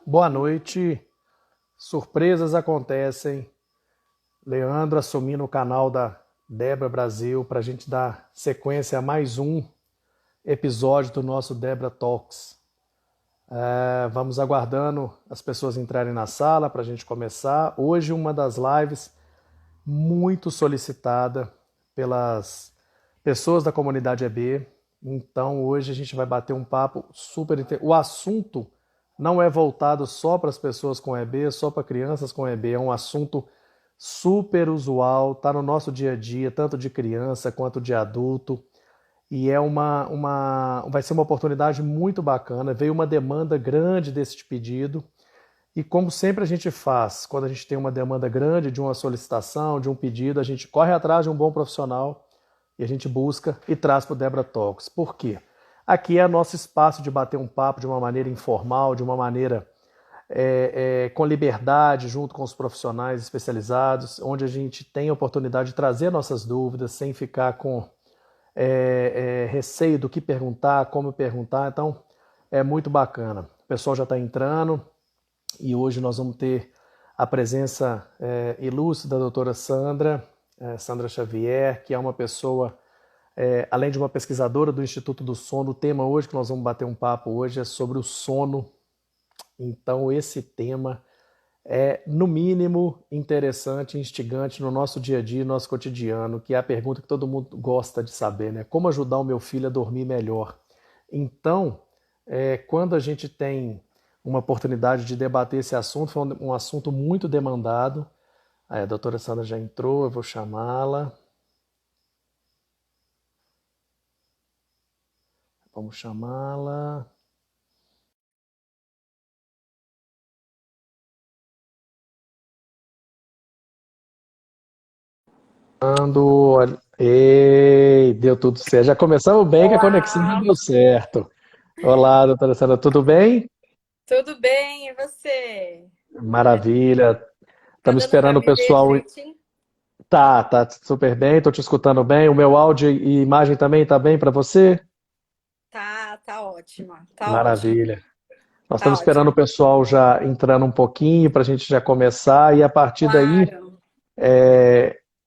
Boa noite. Surpresas acontecem. Leandro assumindo o canal da Debra Brasil para a gente dar sequência a mais um episódio do nosso Debra Talks. Vamos aguardando as pessoas entrarem na sala para a gente começar. Hoje uma das lives muito solicitada pelas pessoas da comunidade EB. Então hoje a gente vai bater um papo super interessante. O assunto não é voltado só para as pessoas com EB, só para crianças com EB, é um assunto super usual, está no nosso dia a dia, tanto de criança quanto de adulto, e vai ser uma oportunidade muito bacana. Veio uma demanda grande desse pedido, e como sempre a gente faz, quando a gente tem uma demanda grande de uma solicitação, de um pedido, a gente corre atrás de um bom profissional e a gente busca e traz para o Debra Talks. Por quê? Aqui é nosso espaço de bater um papo de uma maneira informal, de uma maneira com liberdade, junto com os profissionais especializados, onde a gente tem a oportunidade de trazer nossas dúvidas sem ficar com receio do que perguntar, como perguntar. Então, é muito bacana. O pessoal já está entrando e hoje nós vamos ter a presença ilustre da doutora Sandra Xavier, que é uma pessoa... além de uma pesquisadora do Instituto do Sono, o tema hoje que nós vamos bater um papo hoje é sobre o sono. Então esse tema é, no mínimo, interessante e instigante no nosso dia a dia, no nosso cotidiano, que é a pergunta que todo mundo gosta de saber, né? Como ajudar o meu filho a dormir melhor? Então, quando a gente tem uma oportunidade de debater esse assunto, foi um assunto muito demandado. A doutora Sandra já entrou, eu vou chamá-la. Vamos chamá-la. Ei, deu tudo certo. Já começamos bem que a conexão já Olá, deu certo. Olá, doutora Sandra, tudo bem? tudo bem? E você? Maravilha. Tá Estamos dando para esperando o me ver pessoal. direitinho? Tá super bem, estou te escutando bem. O meu áudio e imagem também tá bem para você? Tá ótima, tá ótimo, Maravilha. Nós tá estamos esperando o ótimo. pessoal já entrando um pouquinho para a gente já começar e a partir daí Claro.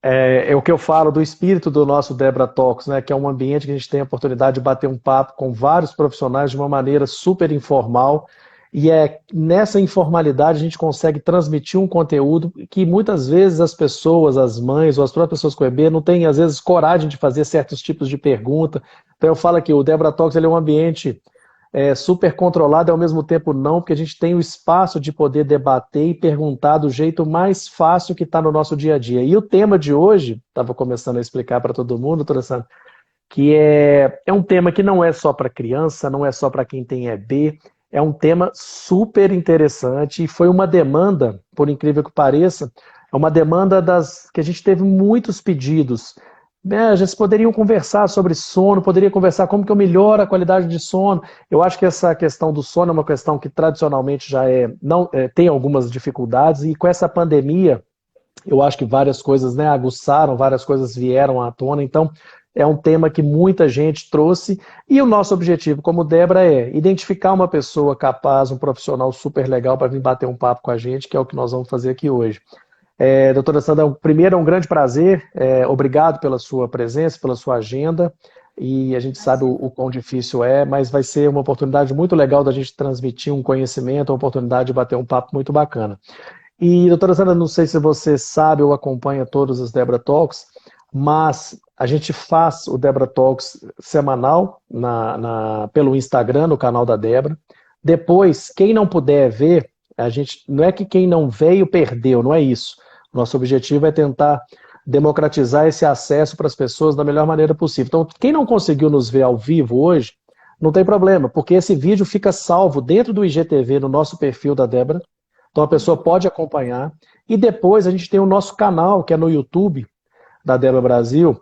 é o que eu falo do espírito do nosso Debra Talks, né? Que é um ambiente que a gente tem a oportunidade de bater um papo com vários profissionais de uma maneira super informal. E é nessa informalidade a gente consegue transmitir um conteúdo que muitas vezes as pessoas, as mães ou as próprias pessoas com EB não têm, às vezes, coragem de fazer certos tipos de pergunta. Então eu falo que o Debra Talks ele é um ambiente super controlado e ao mesmo tempo não, porque a gente tem o espaço de poder debater e perguntar do jeito mais fácil que está no nosso dia a dia. E o tema de hoje, estava começando a explicar para todo mundo, doutora Sandra, que é um tema que não é só para criança, não é só para quem tem EB, é um tema super interessante e foi uma demanda, por incrível que pareça, é uma demanda das que a gente teve muitos pedidos. Já se poderiam conversar sobre sono, poderia conversar como que eu melhoro a qualidade de sono. Eu acho que essa questão do sono é uma questão que tradicionalmente já não tem algumas dificuldades e com essa pandemia eu acho que várias coisas, né, aguçaram, várias coisas vieram à tona, então é um tema que muita gente trouxe e o nosso objetivo como Debra é identificar uma pessoa capaz, um profissional super legal para vir bater um papo com a gente, que é o que nós vamos fazer aqui hoje. Doutora Sandra, primeiro é um grande prazer, obrigado pela sua presença, pela sua agenda, e a gente sabe Imagina. o quão difícil é, mas vai ser uma oportunidade muito legal da gente transmitir um conhecimento, uma oportunidade de bater um papo muito bacana. E, doutora Sandra, não sei se você sabe ou acompanha todos os Debra Talks, mas a gente faz o Debra Talks semanal pelo Instagram, no canal da Debra. Depois, quem não puder ver, a gente não é que quem não veio perdeu, não é isso. Nosso objetivo é tentar democratizar esse acesso para as pessoas da melhor maneira possível. Então, quem não conseguiu nos ver ao vivo hoje, não tem problema, porque esse vídeo fica salvo dentro do IGTV, no nosso perfil da Debra. Então a pessoa Uhum. pode acompanhar. E depois a gente tem o nosso canal, que é no YouTube, da Debra Brasil.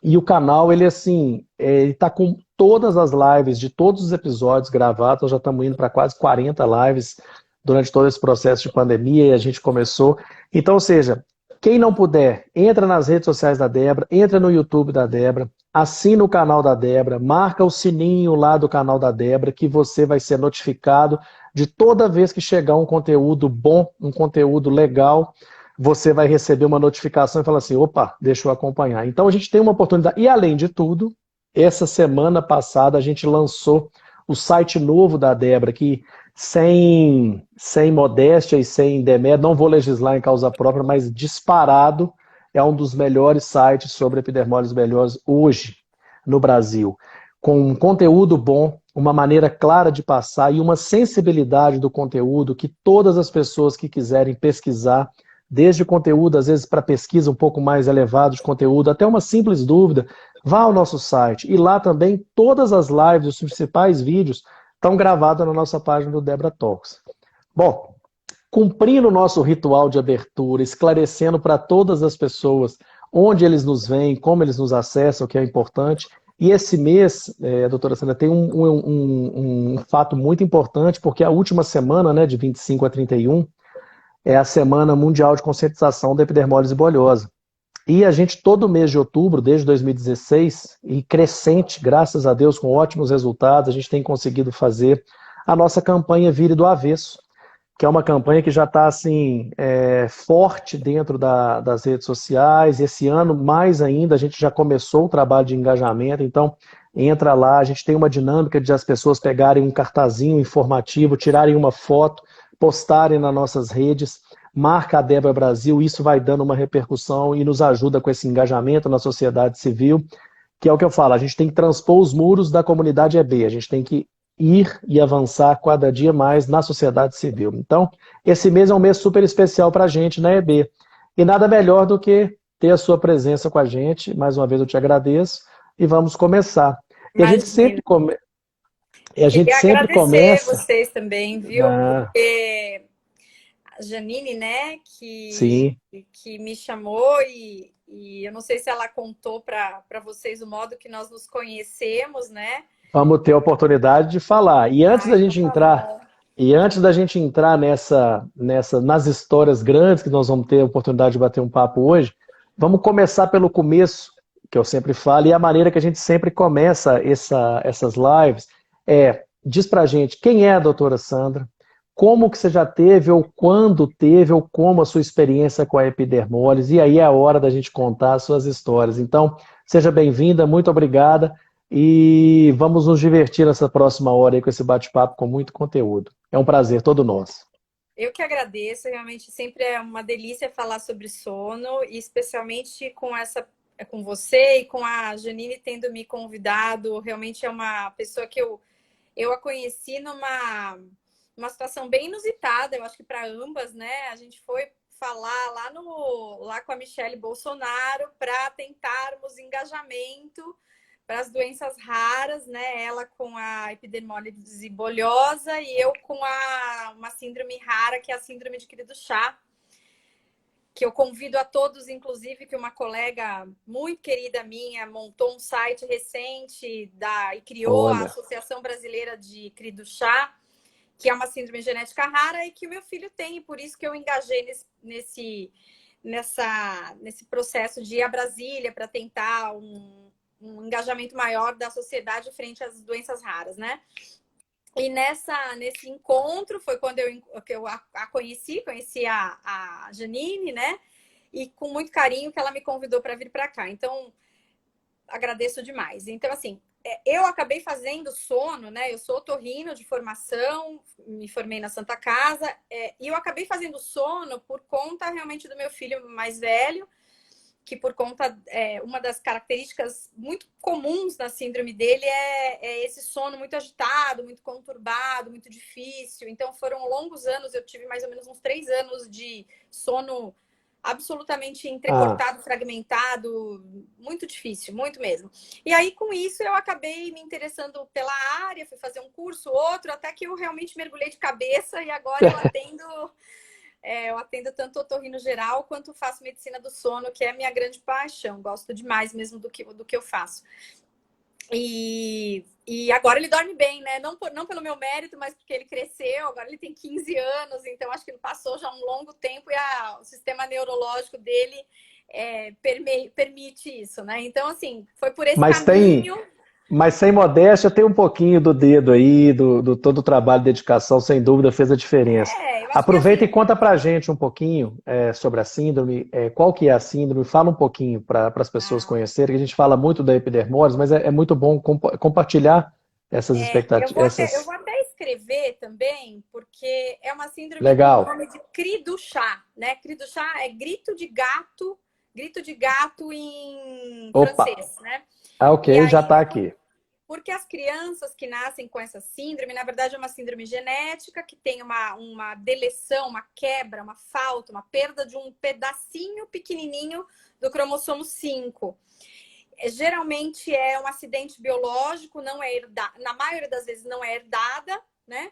E o canal, ele assim, ele está com todas as lives de todos os episódios gravados. Nós já estamos indo para quase 40 lives durante todo esse processo de pandemia e a gente começou. Então, ou seja, quem não puder, entra nas redes sociais da Debra, entra no YouTube da Debra, assina o canal da Débora, marca o sininho lá do canal da Débora, que você vai ser notificado de toda vez que chegar um conteúdo bom, um conteúdo legal, você vai receber uma notificação e falar assim, opa, deixa eu acompanhar. Então a gente tem uma oportunidade. E além de tudo, essa semana passada a gente lançou o site novo da Débora, que sem modéstia e sem demérito, não vou legislar em causa própria, mas disparado é um dos melhores sites sobre epidermólise bulhosa hoje no Brasil. Com um conteúdo bom, uma maneira clara de passar e uma sensibilidade do conteúdo que todas as pessoas que quiserem pesquisar, desde conteúdo, às vezes para pesquisa um pouco mais elevado de conteúdo, até uma simples dúvida, vá ao nosso site. E lá também todas as lives, os principais vídeos, estão gravados na nossa página do Debra Talks. Bom, cumprindo o nosso ritual de abertura, esclarecendo para todas as pessoas onde eles nos veem, como eles nos acessam, o que é importante. E esse mês, doutora Sandra, tem um fato muito importante, porque a última semana, né, de 25 a 31, é a Semana Mundial de Conscientização da Epidermólise Bulhosa. E a gente, todo mês de outubro, desde 2016, e crescente, graças a Deus, com ótimos resultados, a gente tem conseguido fazer a nossa campanha Vire do Avesso, que é uma campanha que já está assim, forte dentro das redes sociais. Esse ano, mais ainda, a gente já começou o trabalho de engajamento, então entra lá, a gente tem uma dinâmica de as pessoas pegarem um cartazinho informativo, tirarem uma foto, postarem nas nossas redes, marca a Débora Brasil, isso vai dando uma repercussão e nos ajuda com esse engajamento na sociedade civil, que é o que eu falo, a gente tem que transpor os muros da comunidade EB, a gente tem que ir e avançar cada dia mais na sociedade civil. Então, esse mês é um mês super especial para a gente na EB. E nada melhor do que ter a sua presença com a gente. Mais uma vez eu te agradeço e vamos começar. E a gente Imagina. Queria agradecer começa... vocês também, viu? Porque a Janine, né, Sim. que me chamou e eu não sei se ela contou para vocês o modo que nós nos conhecemos, né? Vamos ter a oportunidade de falar. E antes da gente entrar nas histórias grandes que nós vamos ter a oportunidade de bater um papo hoje, vamos começar pelo começo, que eu sempre falo, e a maneira que a gente sempre começa essas lives diz pra gente quem é a doutora Sandra, como que você já teve, ou quando teve, ou como a sua experiência com a epidermólise, e aí é a hora da gente contar as suas histórias. Então, seja bem-vinda, muito obrigada. E vamos nos divertir nessa próxima hora aí com esse bate-papo com muito conteúdo. É um prazer todo nosso. Eu que agradeço, realmente sempre é uma delícia falar sobre sono, e especialmente com você e com a Janine tendo me convidado. Realmente é uma pessoa que eu a conheci numa situação bem inusitada, eu acho que para ambas, né? A gente foi falar lá com a Michelle Bolsonaro para tentarmos engajamento para as doenças raras, né? Ela com a epidermólise bulhosa e eu com uma síndrome rara, que é a síndrome de cri do chá, que eu convido a todos, inclusive, que uma colega muito querida minha montou um site recente e criou a Associação Brasileira de Cri do Chá, que é uma síndrome genética rara e que o meu filho tem, e por isso que eu engajei nesse processo de ir a Brasília para tentar um engajamento maior da sociedade frente às doenças raras, né? E nesse encontro foi quando eu a conheci a Janine, né? E com muito carinho que ela me convidou para vir para cá. Então, agradeço demais. Então, assim, eu acabei fazendo sono, né? Eu sou otorrino de formação, me formei na Santa Casa, e eu acabei fazendo sono por conta realmente do meu filho mais velho, que por conta, uma das características muito comuns na síndrome dele é esse sono muito agitado, muito conturbado, muito difícil. Então foram longos anos, eu tive mais ou menos uns 3 anos de sono absolutamente entrecortado, fragmentado, muito difícil, muito mesmo. E aí, com isso, eu acabei me interessando pela área, fui fazer um curso, outro, até que eu realmente mergulhei de cabeça e agora eu atendo tanto otorrino geral quanto faço medicina do sono, que é a minha grande paixão. Gosto demais mesmo do que eu faço. E agora ele dorme bem, né? Não pelo meu mérito, mas porque ele cresceu. Agora ele tem 15 anos, então acho que ele passou já um longo tempo e o sistema neurológico dele permite isso, né? Então, assim, foi por esse Mas caminho. mas sem modéstia, tem um pouquinho do dedo aí, do todo o trabalho e dedicação, sem dúvida, fez a diferença. Eu acho que Aproveita e assim, conta pra gente um pouquinho sobre a síndrome, qual que é a síndrome, fala um pouquinho para as pessoas ah, conhecerem, que a gente fala muito da epidermose, mas é muito bom compartilhar essas expectativas, eu vou até escrever também, porque é uma síndrome com o Legal. nome de cri do chá, né? Cri do chá é grito de gato em Opa, francês, né? E ok, já aí está aqui. porque as crianças que nascem com essa síndrome, na verdade, é uma síndrome genética que tem uma deleção, uma quebra, uma falta, uma perda de um pedacinho pequenininho do cromossomo 5. Geralmente é um acidente biológico, não é herdada, na maioria das vezes não é herdada, né?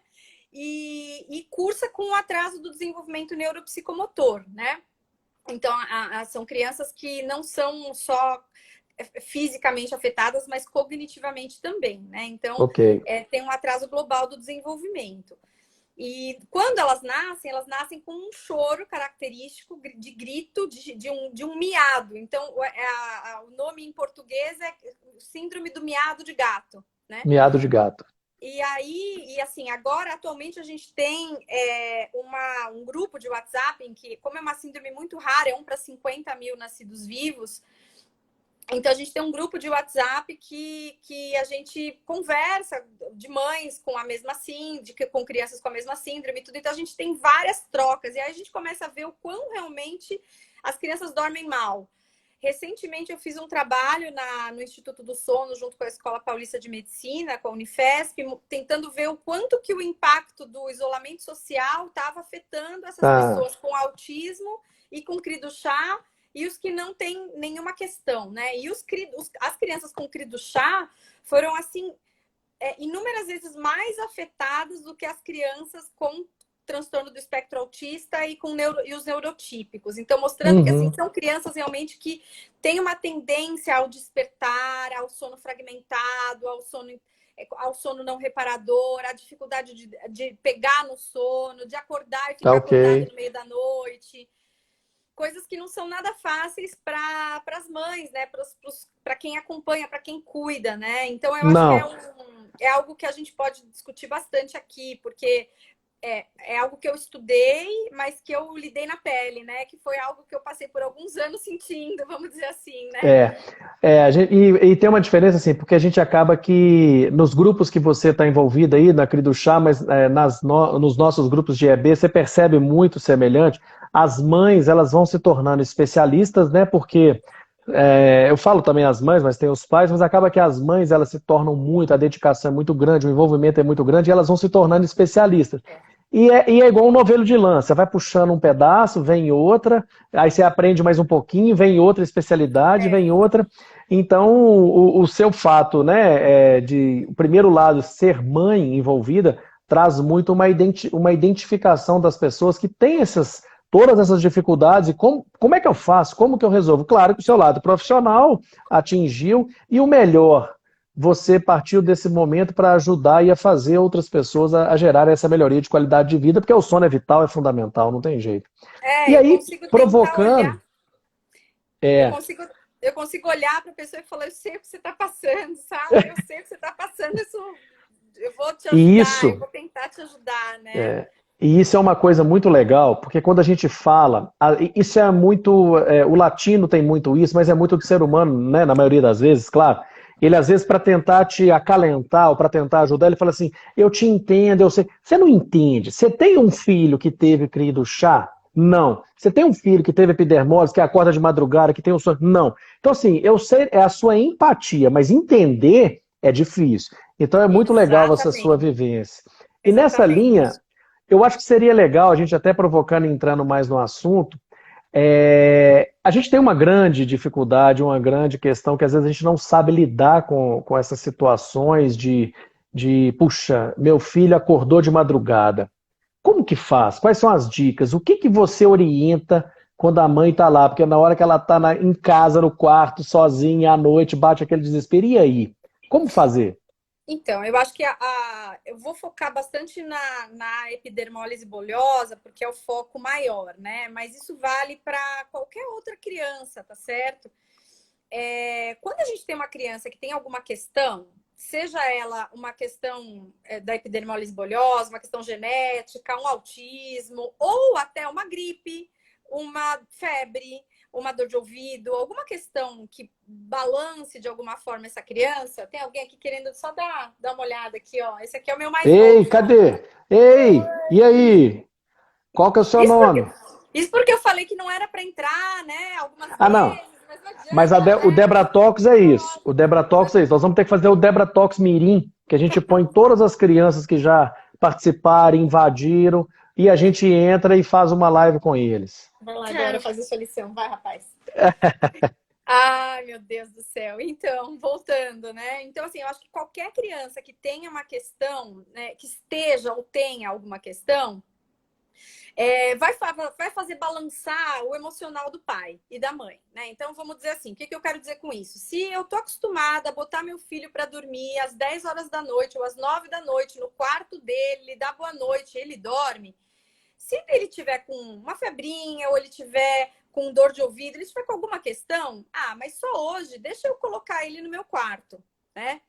E cursa com o atraso do desenvolvimento neuropsicomotor, né? Então, são crianças que não são só fisicamente afetadas, mas cognitivamente também, né? Então, Ok. tem um atraso global do desenvolvimento. E quando elas nascem com um choro característico de grito, de um miado. Então, o nome em português é Síndrome do Miado de Gato, né? Miado de gato. E aí, assim, agora, atualmente, a gente tem um grupo de WhatsApp em que, como é uma síndrome muito rara, é 1 para 50 mil nascidos vivos, então, a gente tem um grupo de WhatsApp que a gente conversa de mães com a mesma síndrome, com crianças com a mesma síndrome e tudo. Então, a gente tem várias trocas. E aí, a gente começa a ver o quão realmente as crianças dormem mal. Recentemente, eu fiz um trabalho no Instituto do Sono, junto com a Escola Paulista de Medicina, com a Unifesp, tentando ver o quanto que o impacto do isolamento social estava afetando essas Ah, pessoas com autismo e com cri do chá, e os que não têm nenhuma questão, né? E as crianças com cri do chá foram, assim, inúmeras vezes mais afetadas do que as crianças com transtorno do espectro autista e e os neurotípicos. Então, mostrando que, assim, uhum. são crianças realmente que têm uma tendência ao despertar, ao sono fragmentado, ao sono não reparador, à dificuldade de pegar no sono, de acordar e Tá ficar ok. acordado no meio da noite. Coisas que não são nada fáceis para as mães, né? Para quem acompanha, para quem cuida, né? Então, eu acho que Não. é algo que a gente pode discutir bastante aqui, porque é algo que eu estudei, mas que eu lidei na pele, né? Que foi algo que eu passei por alguns anos sentindo, vamos dizer assim, né? E tem uma diferença, assim, porque a gente acaba que nos grupos que você está envolvido aí, na Cri do Chá, mas nos nossos grupos de EB, você percebe muito semelhante. As mães, elas vão se tornando especialistas, né? Porque eu falo também as mães, mas tem os pais, mas acaba que as mães, elas se tornam muito, a dedicação é muito grande, o envolvimento é muito grande, e elas vão se tornando especialistas. E é igual um novelo de lã, você vai puxando um pedaço, vem outra, aí você aprende mais um pouquinho, vem outra especialidade, É, vem outra. Então, o seu fato, né, de, o primeiro lado, ser mãe envolvida, traz muito uma identificação das pessoas que têm todas essas dificuldades e como é que eu faço, como que eu resolvo? Claro que o seu lado profissional atingiu, e o melhor, você partiu desse momento para ajudar e a fazer outras pessoas a gerar essa melhoria de qualidade de vida, porque o sono é vital, é fundamental, não tem jeito. E eu aí, consigo tentar olhar, provocando, eu é, consigo, eu consigo olhar para a pessoa e falar, eu sei o que você está passando, sabe? Eu sei o que você está passando, eu vou te e ajudar, eu isso vou tentar te ajudar, né? E isso é uma coisa muito legal, porque quando a gente fala, isso é muito, o latino tem muito isso, mas é muito do ser humano, né, na maioria das vezes, claro. Ele, às vezes, para tentar te acalentar ou para tentar ajudar, ele fala assim: eu te entendo, eu sei. Você não entende. Você tem um filho que teve cria do chá? Não. Você tem um filho que teve epidermose, que acorda de madrugada, que tem um sonho? Não. Então, assim, eu sei, é a sua empatia, mas entender é difícil. Então, é muito legal essa sua Exatamente, vivência. E nessa linha, exatamente. eu acho que seria legal, a gente até provocando, entrando mais no assunto, a gente tem uma grande dificuldade, uma grande questão que às vezes a gente não sabe lidar com essas situações puxa, meu filho acordou de madrugada. Como que faz? Quais são as dicas? O que que você orienta quando a mãe está lá? Porque na hora que ela está em casa, no quarto, sozinha, à noite, bate aquele desespero. E aí? Como fazer? Então, eu acho que eu vou focar bastante na epidermólise bolhosa, porque é o foco maior, né? Mas isso vale para qualquer outra criança, tá certo? Quando a gente tem uma criança que tem alguma questão, seja ela uma questão da epidermólise bolhosa, uma questão genética, um autismo, ou até uma gripe, uma febre, uma dor de ouvido, alguma questão que balance de alguma forma essa criança. Tem alguém aqui querendo só dar uma olhada aqui, ó. Esse aqui é o meu mais Ei, novo. cadê? Ei, e aí? Qual que é o seu Isso porque, nome? isso porque eu falei que não era para entrar, né? Algumas Ah, não. vezes, mas não Mas adianta, O né? Debratox é isso. O Debratox é isso. Nós vamos ter que fazer o Debratox Mirim, que a gente põe todas as crianças que já participaram, invadiram, e a gente entra e faz uma live com eles. Vai lá, Dora, fazer sua lição. Vai, rapaz. Ai, meu Deus do céu. Então, voltando, né? Então, assim, eu acho que qualquer criança que tenha uma questão, né, que esteja ou tenha alguma questão, vai fazer balançar o emocional do pai e da mãe, né? Então, vamos dizer assim, o que eu quero dizer com isso? Se eu tô acostumada a botar meu filho para dormir às 10 horas da noite ou às 9 da noite no quarto dele, ele dá boa noite, ele dorme. Se ele tiver com uma febrinha ou ele tiver com dor de ouvido, ele tiver com alguma questão, mas só hoje, deixa eu colocar ele no meu quarto, né?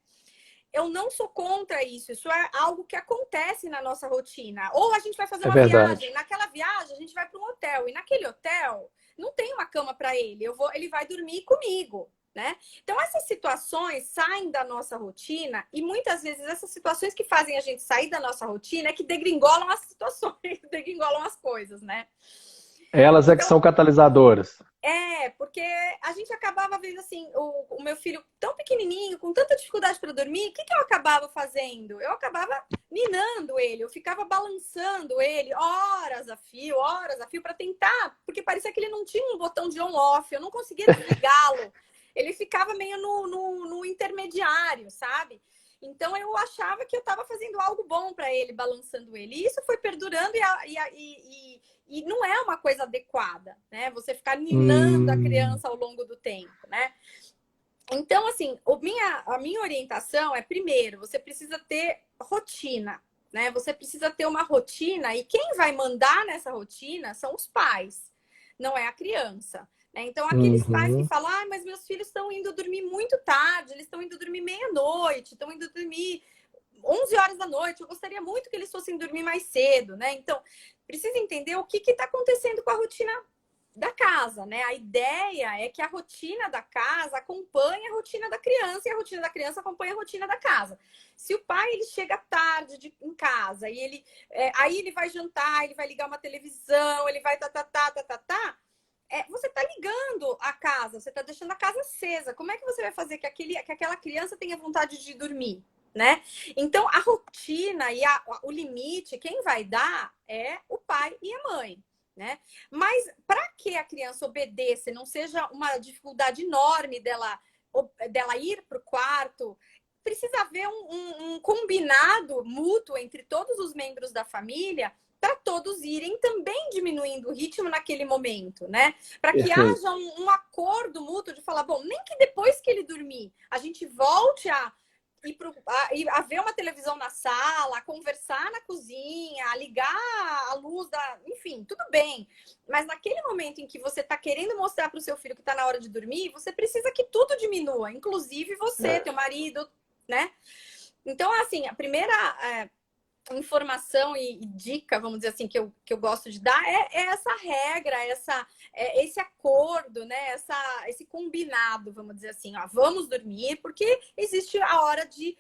Eu não sou contra isso. Isso é algo que acontece na nossa rotina. Ou a gente vai fazer É uma verdade. viagem, naquela viagem a gente vai para um hotel e naquele hotel não tem uma cama para ele. Ele vai dormir comigo, né? Então essas situações saem da nossa rotina e muitas vezes essas situações que fazem a gente sair da nossa rotina é que degringolam as situações, degringolam as coisas, né? Elas é que Então, são catalisadoras. porque a gente acabava vendo assim, o meu filho tão pequenininho, com tanta dificuldade para dormir, o que eu acabava fazendo? Eu acabava ninando ele, eu ficava balançando ele horas a fio, para tentar, porque parecia que ele não tinha um botão de on-off, eu não conseguia desligá-lo. Ele ficava meio no intermediário, sabe? Então eu achava que eu estava fazendo algo bom para ele, balançando ele. E isso foi perdurando e não é uma coisa adequada, né? Você ficar ninando a Hum, criança ao longo do tempo, né? Então, assim, a minha orientação é, primeiro, você precisa ter rotina, né? Você precisa ter uma rotina e quem vai mandar nessa rotina são os pais, não é a criança. Né? Então, aqueles pais que uhum. falam, mas meus filhos estão indo dormir muito tarde, eles estão indo dormir meia-noite, estão indo dormir 11 horas da noite, eu gostaria muito que eles fossem dormir mais cedo, né? Então, precisa entender o que está acontecendo com a rotina da casa, né? A ideia é que a rotina da casa acompanhe a rotina da criança e a rotina da criança acompanha a rotina da casa. Se o pai ele chega tarde em casa e aí ele vai jantar, ele vai ligar uma televisão, ele vai você está ligando a casa, você está deixando a casa acesa. Como é que você vai fazer que aquela criança tenha vontade de dormir? Né? Então, a rotina e o limite, quem vai dar é o pai e a mãe. Né? Mas para que a criança obedeça, não seja uma dificuldade enorme dela ir para o quarto, precisa haver um combinado mútuo entre todos os membros da família para todos irem também diminuindo o ritmo naquele momento, né? Para que Perfeito. haja um acordo mútuo de falar, bom, nem que depois que ele dormir, a gente volte a ver uma televisão na sala, a conversar na cozinha, a ligar a luz enfim, tudo bem. Mas naquele momento em que você está querendo mostrar para o seu filho que está na hora de dormir, você precisa que tudo diminua, inclusive você, teu marido, né? Então, assim, a primeira informação e dica, vamos dizer assim, que eu gosto de dar é essa regra, esse acordo, né? Esse combinado, vamos dizer assim, ó, vamos dormir, porque existe a hora de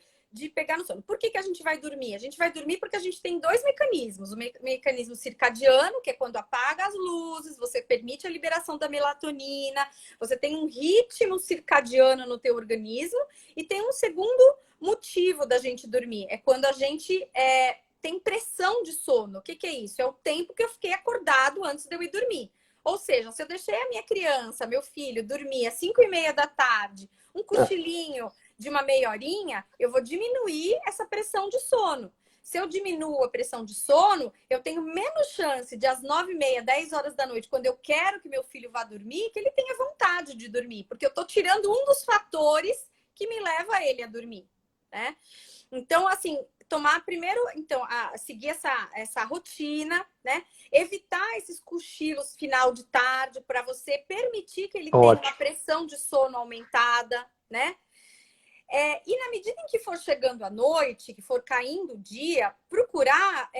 pegar no sono. Por que a gente vai dormir? A gente vai dormir porque a gente tem dois mecanismos. O mecanismo circadiano, que é quando apaga as luzes, você permite a liberação da melatonina, você tem um ritmo circadiano no teu organismo, e tem um segundo motivo da gente dormir. É quando a gente tem pressão de sono. O que é isso? É o tempo que eu fiquei acordado antes de eu ir dormir. Ou seja, se eu deixei a minha criança, meu filho, dormir às 5:30 da tarde, um cochilinho de uma meia horinha, eu vou diminuir essa pressão de sono. Se eu diminuo a pressão de sono, eu tenho menos chance de às 9:30, 10 horas da noite, quando eu quero que meu filho vá dormir, que ele tenha vontade de dormir, porque eu estou tirando um dos fatores que me leva a ele a dormir, né? Então, assim, tomar primeiro, então, seguir essa rotina, né? Evitar esses cochilos final de tarde para você permitir que ele tenha uma Ótimo. pressão de sono aumentada, né? E na medida em que for chegando a noite, que for caindo o dia, procurar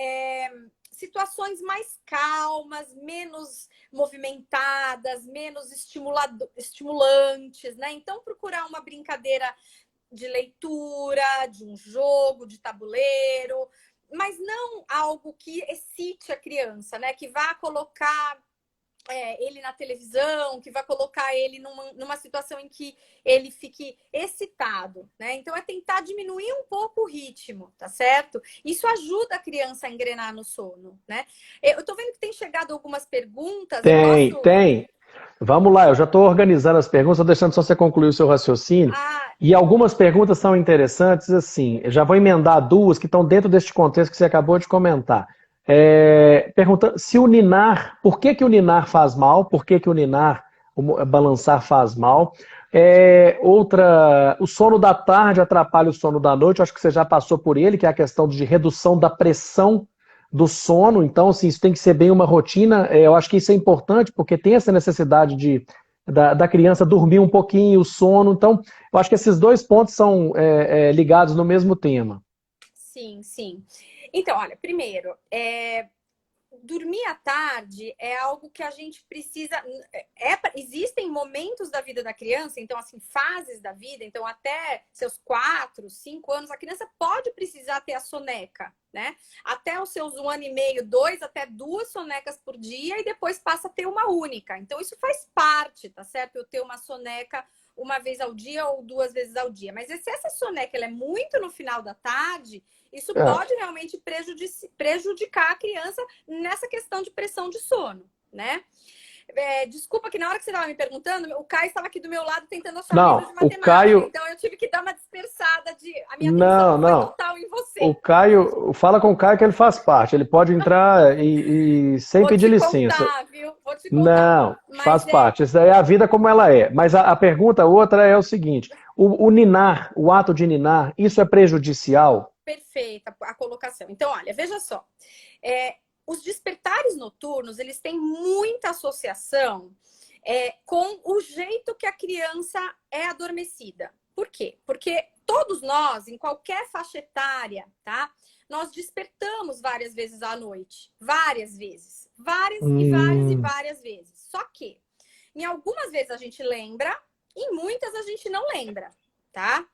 situações mais calmas, menos movimentadas, menos estimulantes, né? Então, procurar uma brincadeira de leitura, de um jogo, de tabuleiro, mas não algo que excite a criança, né? Que vá colocar ele na televisão, que vai colocar ele numa situação em que ele fique excitado, né? Então, é tentar diminuir um pouco o ritmo, tá certo? Isso ajuda a criança a engrenar no sono, né? Eu tô vendo que tem chegado algumas perguntas, eu Tem, posso... tem. Vamos lá, eu já estou organizando as perguntas, estou deixando só você concluir o seu raciocínio. Ah, E algumas perguntas são interessantes, assim, eu já vou emendar duas que estão dentro deste contexto que você acabou de comentar. Perguntando se o ninar, por que que o ninar faz mal? Por que que o ninar, o balançar faz mal? Outra, o sono da tarde atrapalha o sono da noite, eu acho que você já passou por ele, que é a questão de redução da pressão do sono, então, assim, isso tem que ser bem uma rotina. Eu acho que isso é importante, porque tem essa necessidade da criança dormir um pouquinho, o sono. Então, eu acho que esses dois pontos são ligados no mesmo tema. sim, sim. Então, olha, primeiro, dormir à tarde é algo que a gente precisa. Existem momentos da vida da criança, então, assim, fases da vida, então, até seus 4, 5 anos, a criança pode precisar ter a soneca, né? Até os seus 1 ano e meio, 2, até 2 sonecas por dia, e depois passa a ter uma única. Então, isso faz parte, tá certo? Eu ter uma soneca 1 vez ao dia ou 2 vezes ao dia. Mas se essa soneca ela é muito no final da tarde, isso É. pode realmente prejudicar a criança nessa questão de pressão de sono, né? Desculpa que na hora que você estava me perguntando, o Caio estava aqui do meu lado tentando achar um livro Não, de o matemática. Caio. Então eu tive que dar uma dispersada a minha atenção Não, não foi não. total em O você. Caio, fala com o Caio que ele faz parte. Ele pode entrar sem Vou pedir te licença. contar, viu? Vou te contar. Não, Mas faz parte. Isso aí é a vida como ela é. Mas a pergunta outra é o seguinte: o ninar, o ato de ninar, isso é prejudicial? perfeita a colocação. Então, olha, veja só. Os despertares noturnos, eles têm muita associação com o jeito que a criança é adormecida. Por quê? Porque todos nós, em qualquer faixa etária, tá? Nós despertamos várias vezes à noite. Várias vezes. Várias e várias e Hum, várias vezes. Só que, em algumas vezes a gente lembra, em muitas a gente não lembra, tá?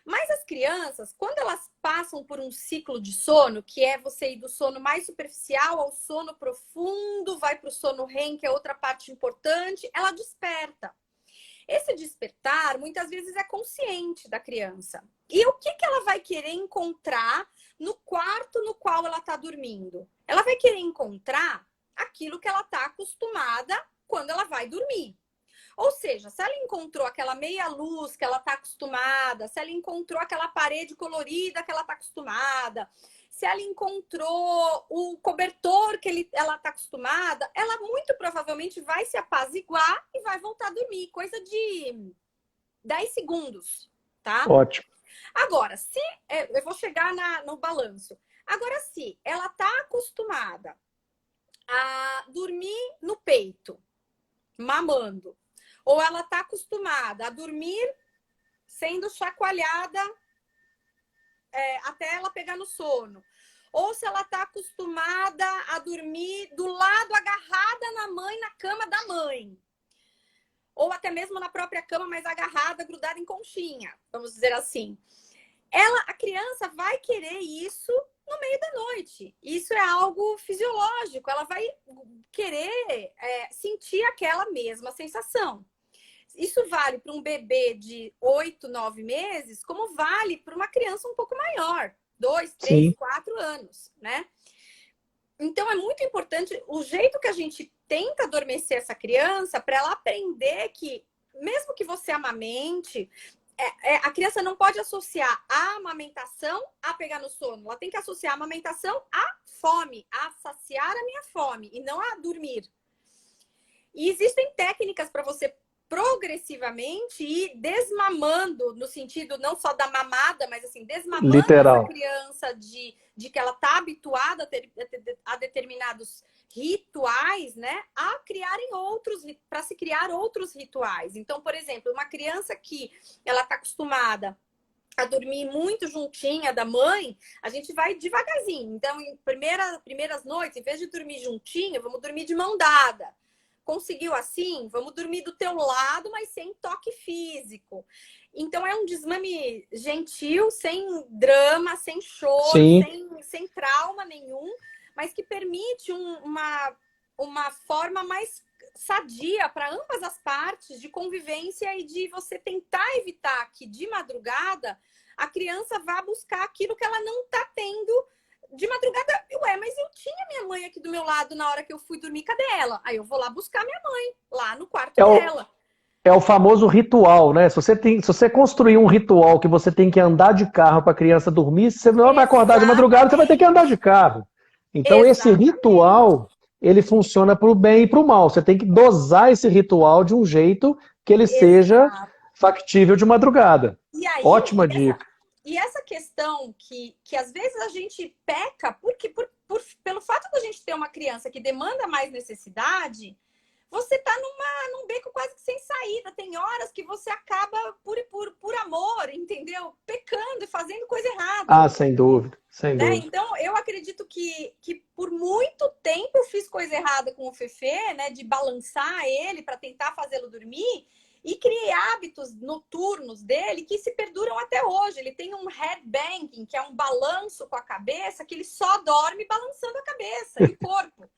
Mas as crianças, quando elas passam por um ciclo de sono, que é você ir do sono mais superficial ao sono profundo, vai para o sono REM, que é outra parte importante, ela desperta. Esse despertar, muitas vezes, é consciente da criança. E o que ela vai querer encontrar no quarto no qual ela está dormindo? Ela vai querer encontrar aquilo que ela está acostumada quando ela vai dormir. Ou seja, se ela encontrou aquela meia luz que ela está acostumada, se ela encontrou aquela parede colorida que ela está acostumada, se ela encontrou o cobertor que ela está acostumada, ela muito provavelmente vai se apaziguar e vai voltar a dormir. Coisa de 10 segundos, tá? ótimo. Agora, se eu vou chegar no balanço. Agora, se ela está acostumada a dormir no peito, mamando, ou ela está acostumada a dormir sendo chacoalhada até ela pegar no sono. Ou se ela está acostumada a dormir do lado, agarrada na mãe, na cama da mãe. Ou até mesmo na própria cama, mas agarrada, grudada em conchinha, vamos dizer assim. A criança vai querer isso no meio da noite. Isso é algo fisiológico. Ela vai querer sentir aquela mesma sensação. Isso vale para um bebê de 8, 9 meses, como vale para uma criança um pouco maior, 2, 3, Sim. 4 anos, né? Então, é muito importante o jeito que a gente tenta adormecer essa criança para ela aprender que, mesmo que você amamente, a criança não pode associar a amamentação a pegar no sono. Ela tem que associar a amamentação à fome, a saciar a minha fome e não a dormir. E existem técnicas para você progressivamente ir desmamando, no sentido não só da mamada, mas assim, desmamando essa Literal. criança de que ela está habituada a determinados rituais, né? A criarem outros, para se criar outros rituais. Então, por exemplo, uma criança que ela está acostumada a dormir muito juntinha da mãe, a gente vai devagarzinho. Então, em primeiras noites, em vez de dormir juntinha, vamos dormir de mão dada. Conseguiu assim? Vamos dormir do teu lado, mas sem toque físico. Então, é um desmame gentil, sem drama, sem choro, Sim. sem trauma nenhum, mas que permite uma forma mais sadia para ambas as partes de convivência e de você tentar evitar que de madrugada a criança vá buscar aquilo que ela não está tendo de madrugada. Ué, mas eu tinha minha mãe aqui do meu lado na hora que eu fui dormir, cadê ela? Aí eu vou lá buscar minha mãe, lá no quarto É o, dela. é o famoso ritual, né? Se você construir um ritual que você tem que andar de carro para a criança dormir, se você não vai acordar de madrugada, você vai ter que andar de carro. Então, esse Exatamente. ritual, ele funciona para o bem e para o mal. Você tem que dosar esse ritual de um jeito que ele seja Exato. factível de madrugada. E aí, Ótima dica. essa questão que às vezes a gente peca, porque pelo fato de a gente ter uma criança que demanda mais necessidade, você tá num beco quase que sem saída. Tem horas que você acaba por amor, entendeu? Pecando e fazendo coisa errada. Ah, sem dúvida, sem Né? dúvida. Então, eu acredito que por muito tempo eu fiz coisa errada com o Fefe, né? De balançar ele para tentar fazê-lo dormir. E criei hábitos noturnos dele que se perduram até hoje. Ele tem um headbanging, que é um balanço com a cabeça, que ele só dorme balançando a cabeça e o corpo.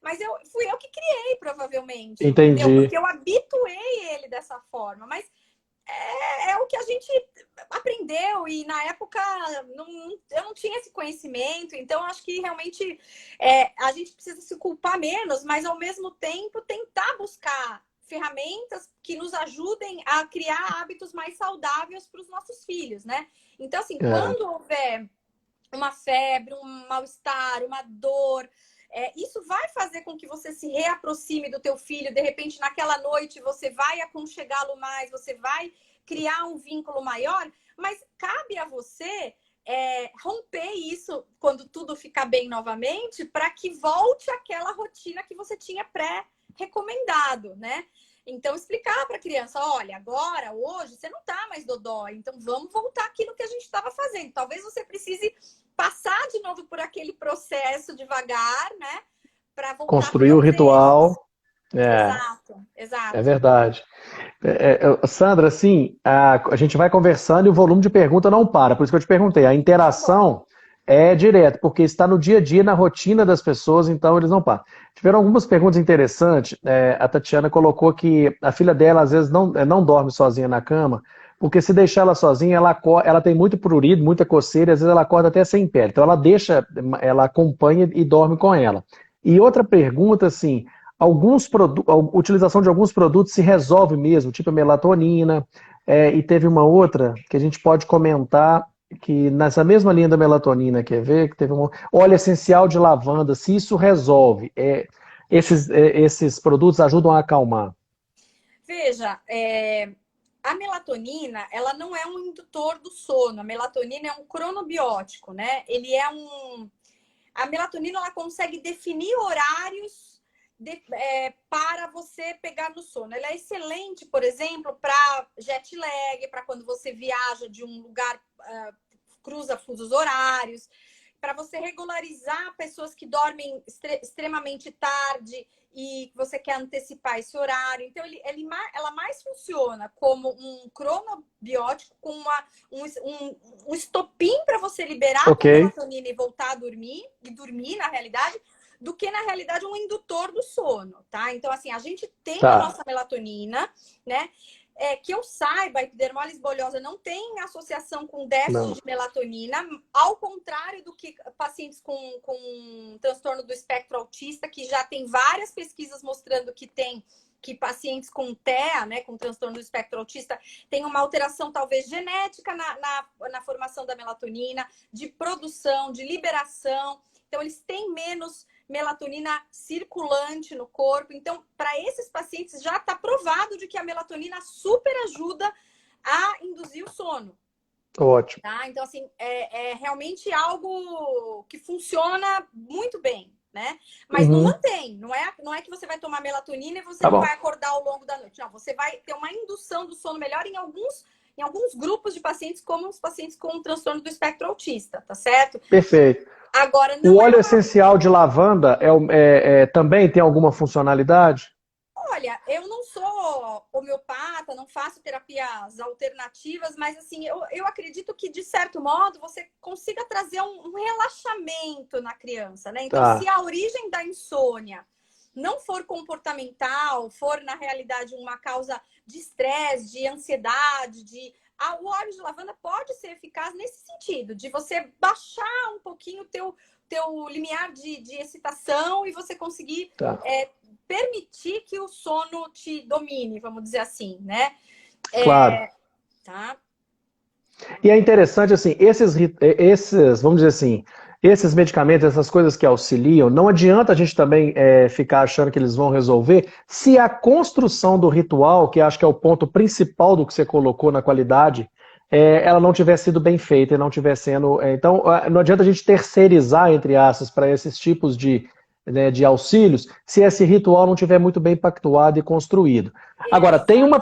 Mas fui eu que criei, provavelmente, entendeu? Entendi. Porque eu habituei ele dessa forma. Mas é o que a gente aprendeu e na época eu não tinha esse conhecimento, então acho que realmente a gente precisa se culpar menos, mas ao mesmo tempo tentar buscar ferramentas que nos ajudem a criar hábitos mais saudáveis para os nossos filhos, né? Então, assim, É. quando houver uma febre, um mal-estar, uma dor, isso vai fazer com que você se reaproxime do teu filho. De repente, naquela noite, você vai aconchegá-lo mais, você vai criar um vínculo maior, mas cabe a você romper isso quando tudo ficar bem novamente, para que volte àquela rotina que você tinha pré-recomendado, né? Então, explicar para a criança, olha, agora, hoje, você não está mais dodói, então vamos voltar àquilo que a gente estava fazendo. Talvez você precise passar de novo por aquele processo devagar, né? Para voltar a Construir o fazer. ritual. É, Exato, é exato. verdade. Sandra, assim, a gente vai conversando e o volume de pergunta não para. Por isso que eu te perguntei. A Vambora. interação é direta, porque está no dia a dia, na rotina das pessoas, então eles não param. Tiveram algumas perguntas interessantes. A Tatiana colocou que a filha dela, às vezes, não dorme sozinha na cama, porque se deixar ela sozinha, ela tem muito prurido, muita coceira, e às vezes ela acorda até sem pele. Então ela deixa, ela acompanha e dorme com ela. E outra pergunta, assim, a utilização de alguns produtos se resolve mesmo, tipo a melatonina, e teve uma outra que a gente pode comentar que nessa mesma linha da melatonina, quer ver, que teve um óleo essencial de lavanda, se isso resolve, esses produtos ajudam a acalmar. Veja, a melatonina, ela não é um indutor do sono. A melatonina é um cronobiótico, né? A melatonina, ela consegue definir horários para você pegar no sono. Ela é excelente, por exemplo, para jet lag, para quando você viaja de um lugar, cruza fusos horários, para você regularizar pessoas que dormem extremamente tarde e você quer antecipar esse horário. Então, ela mais funciona como um cronobiótico, com um estopim para você liberar a Ok, tua melatonina e voltar a dormir, e dormir, na realidade, do que, na realidade, um indutor do sono, tá? Então, assim, a gente tem a tá. nossa melatonina, né? Que eu saiba, a epidermólise bolhosa não tem associação com déficit Não. de melatonina, ao contrário do que pacientes com transtorno do espectro autista, que já tem várias pesquisas mostrando que pacientes com TEA, né, com transtorno do espectro autista, tem uma alteração talvez genética na formação da melatonina, de produção, de liberação. Então, eles têm menos melatonina circulante no corpo. Então, para esses pacientes já está provado de que a melatonina super ajuda a induzir o sono. Ótimo. Tá? Então, assim, é realmente algo que funciona muito bem, né? Mas não mantém. Não é que você vai tomar melatonina e você Tá não bom. vai acordar ao longo da noite. Não, você vai ter uma indução do sono melhor em alguns grupos de pacientes, como os pacientes com transtorno do espectro autista, tá certo? Perfeito. Agora, O não é óleo uma... essencial de lavanda também tem alguma funcionalidade? Olha, eu não sou homeopata, não faço terapias alternativas, mas assim, eu acredito que, de certo modo, você consiga trazer um relaxamento na criança, né? Então, se Tá, a origem da insônia não for comportamental, for, na realidade, uma causa de estresse, de ansiedade, o óleo de lavanda pode ser eficaz nesse sentido, de você baixar um pouquinho o teu limiar de excitação e você conseguir tá. permitir que o sono te domine, vamos dizer assim, né? Claro. Tá? E é interessante, assim, vamos dizer assim, esses medicamentos, essas coisas que auxiliam, não adianta a gente também ficar achando que eles vão resolver se a construção do ritual, que acho que é o ponto principal do que você colocou na qualidade, ela não tiver sido bem feita e não tiver sendo. Então, não adianta a gente terceirizar, entre aspas, para esses tipos né, de auxílios, se esse ritual não tiver muito bem pactuado e construído. Agora, Exatamente.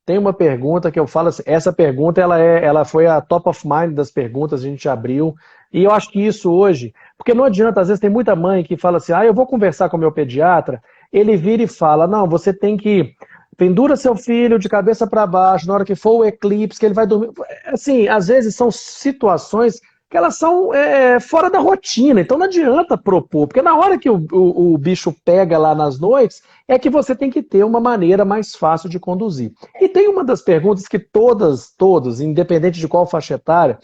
tem uma pergunta que eu falo assim, essa pergunta ela foi a top of mind das perguntas, a gente abriu, e eu acho que isso hoje, porque não adianta, às vezes tem muita mãe que fala assim, eu vou conversar com o meu pediatra, ele vira e fala, não, você tem que pendura seu filho de cabeça para baixo, na hora que for o eclipse, que ele vai dormir. Assim, às vezes são situações que elas são fora da rotina, então não adianta propor, porque na hora que o bicho pega lá nas noites, é que você tem que ter uma maneira mais fácil de conduzir. E tem uma das perguntas que todos, independente de qual faixa etária,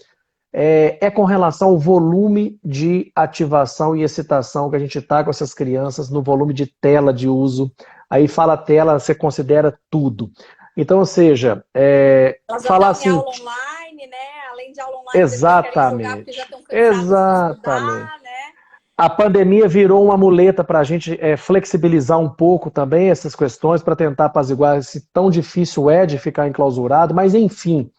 com relação ao volume de ativação e excitação que a gente está com essas crianças, no volume de tela de uso. Aí fala tela, você considera tudo. Então, ou seja, Elas já falar estão em assim, aula online, né? Além de aula online, depois querem jogar porque já exatamente, estão cansadas de exatamente. estudar, né? A pandemia virou uma muleta para a gente flexibilizar um pouco também essas questões, para tentar apaziguar se tão difícil é de ficar enclausurado, mas enfim,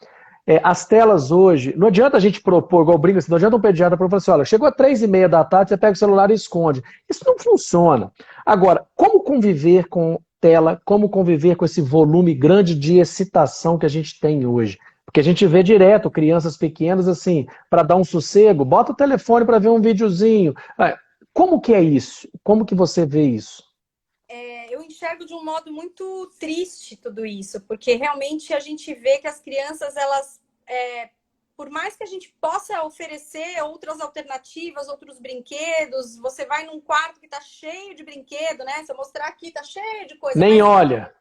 as telas hoje, não adianta a gente propor, igual brinca assim, não adianta um pediatra propor assim, olha, chegou às 3:30 da tarde, você pega o celular e esconde. Isso não funciona. Agora, como conviver com tela, como conviver com esse volume grande de excitação que a gente tem hoje? Porque a gente vê direto crianças pequenas assim, para dar um sossego, bota o telefone para ver um videozinho. Como que é isso? Como que você vê isso? Eu enxergo de um modo muito triste tudo isso, porque realmente a gente vê que as crianças, elas, por mais que a gente possa oferecer outras alternativas, outros brinquedos, você vai num quarto que está cheio de brinquedo, né? Se eu mostrar aqui, está cheio de coisa, Nem mas olha,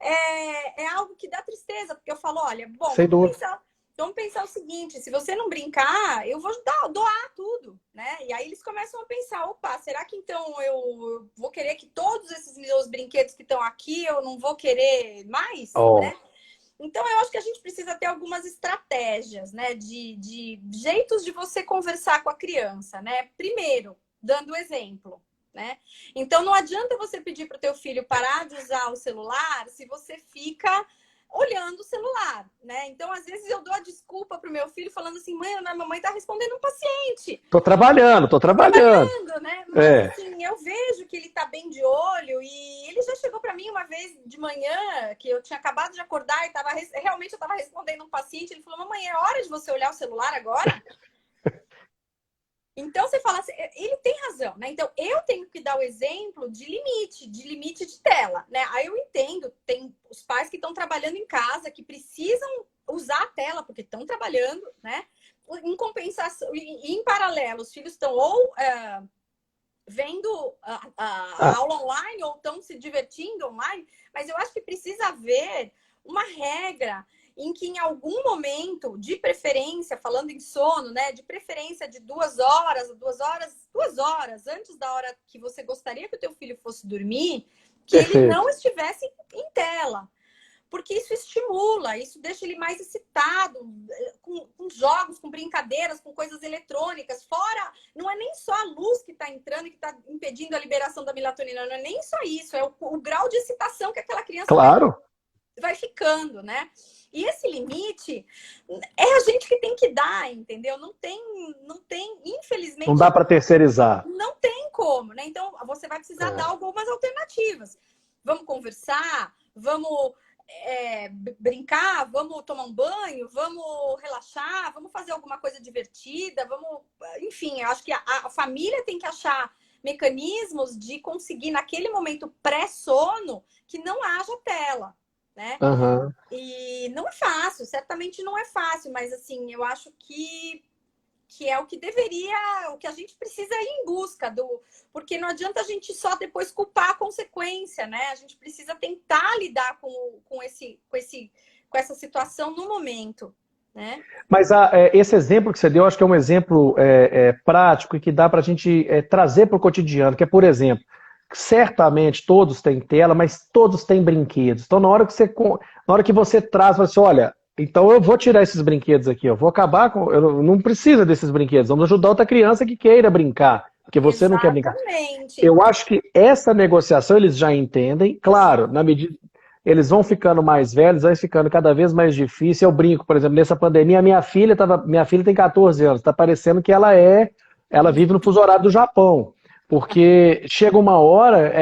é algo que dá tristeza, porque eu falo, olha, bom, sem dúvida. vamos pensar o seguinte, se você não brincar, eu vou doar tudo, né? E aí eles começam a pensar, opa, será que então eu vou querer que todos esses meus brinquedos que estão aqui, eu não vou querer mais, Oh, né? Então eu acho que a gente precisa ter algumas estratégias, né? De jeitos de você conversar com a criança, né? Primeiro, dando exemplo. Né? Então não adianta você pedir para o teu filho parar de usar o celular se você fica olhando o celular, né? Então às vezes eu dou a desculpa para o meu filho falando assim, mãe, a mamãe está respondendo um paciente, tô trabalhando, tô tô trabalhando. trabalhando, né? Mas É. assim eu vejo que ele está bem de olho e ele já chegou para mim uma vez de manhã que eu tinha acabado de acordar e realmente eu estava respondendo um paciente, ele falou, mamãe, é hora de você olhar o celular agora? Então você fala assim, ele tem razão, né? Então eu tenho que dar o exemplo de limite de tela, né? Aí eu entendo, tem os pais que estão trabalhando em casa, que precisam usar a tela porque estão trabalhando, né? Em compensação, em paralelo, os filhos estão ou vendo a Ah, aula online ou estão se divertindo online, mas eu acho que precisa haver uma regra em que em algum momento, de preferência, falando em sono, né, de preferência de 2 horas, 2 horas antes da hora que você gostaria que o teu filho fosse dormir, que ele não perfeito. estivesse em tela. porque isso estimula, isso deixa ele mais excitado, com jogos, com brincadeiras, com coisas eletrônicas. Fora, não é nem só a luz que está entrando e que está impedindo a liberação da melatonina, não é nem só isso, é o grau de excitação que aquela criança Claro. vai ficando, né? E esse limite é a gente que tem que dar, entendeu? Não tem, infelizmente... Não dá para terceirizar. Não tem como, né? Então, você vai precisar dar algumas alternativas. Vamos conversar, vamos brincar, vamos tomar um banho, vamos relaxar, vamos fazer alguma coisa divertida, vamos... Enfim, eu acho que a família tem que achar mecanismos de conseguir, naquele momento pré-sono, que não haja tela, né? Uhum. E não é fácil, certamente não é fácil, mas assim, eu acho que é o que deveria, o que a gente precisa ir em busca porque não adianta a gente só depois culpar a consequência, né? A gente precisa tentar lidar com essa situação no momento, né? Mas esse exemplo que você deu, acho que é um exemplo prático e que dá para a gente trazer para o cotidiano, que é, por exemplo, certamente todos têm tela, mas todos têm brinquedos. Então, na hora que você traz, você assim, olha, então eu vou tirar esses brinquedos aqui, eu vou acabar com. Eu não preciso desses brinquedos, vamos ajudar outra criança que queira brincar, porque você não quer brincar. Exatamente. Eu acho que essa negociação eles já entendem, claro, na medida. Eles vão ficando mais velhos, vai ficando cada vez mais difícil. Eu brinco, por exemplo, nessa pandemia, minha filha tem 14 anos, está parecendo que ela vive no fuso horário do Japão. Porque chega uma hora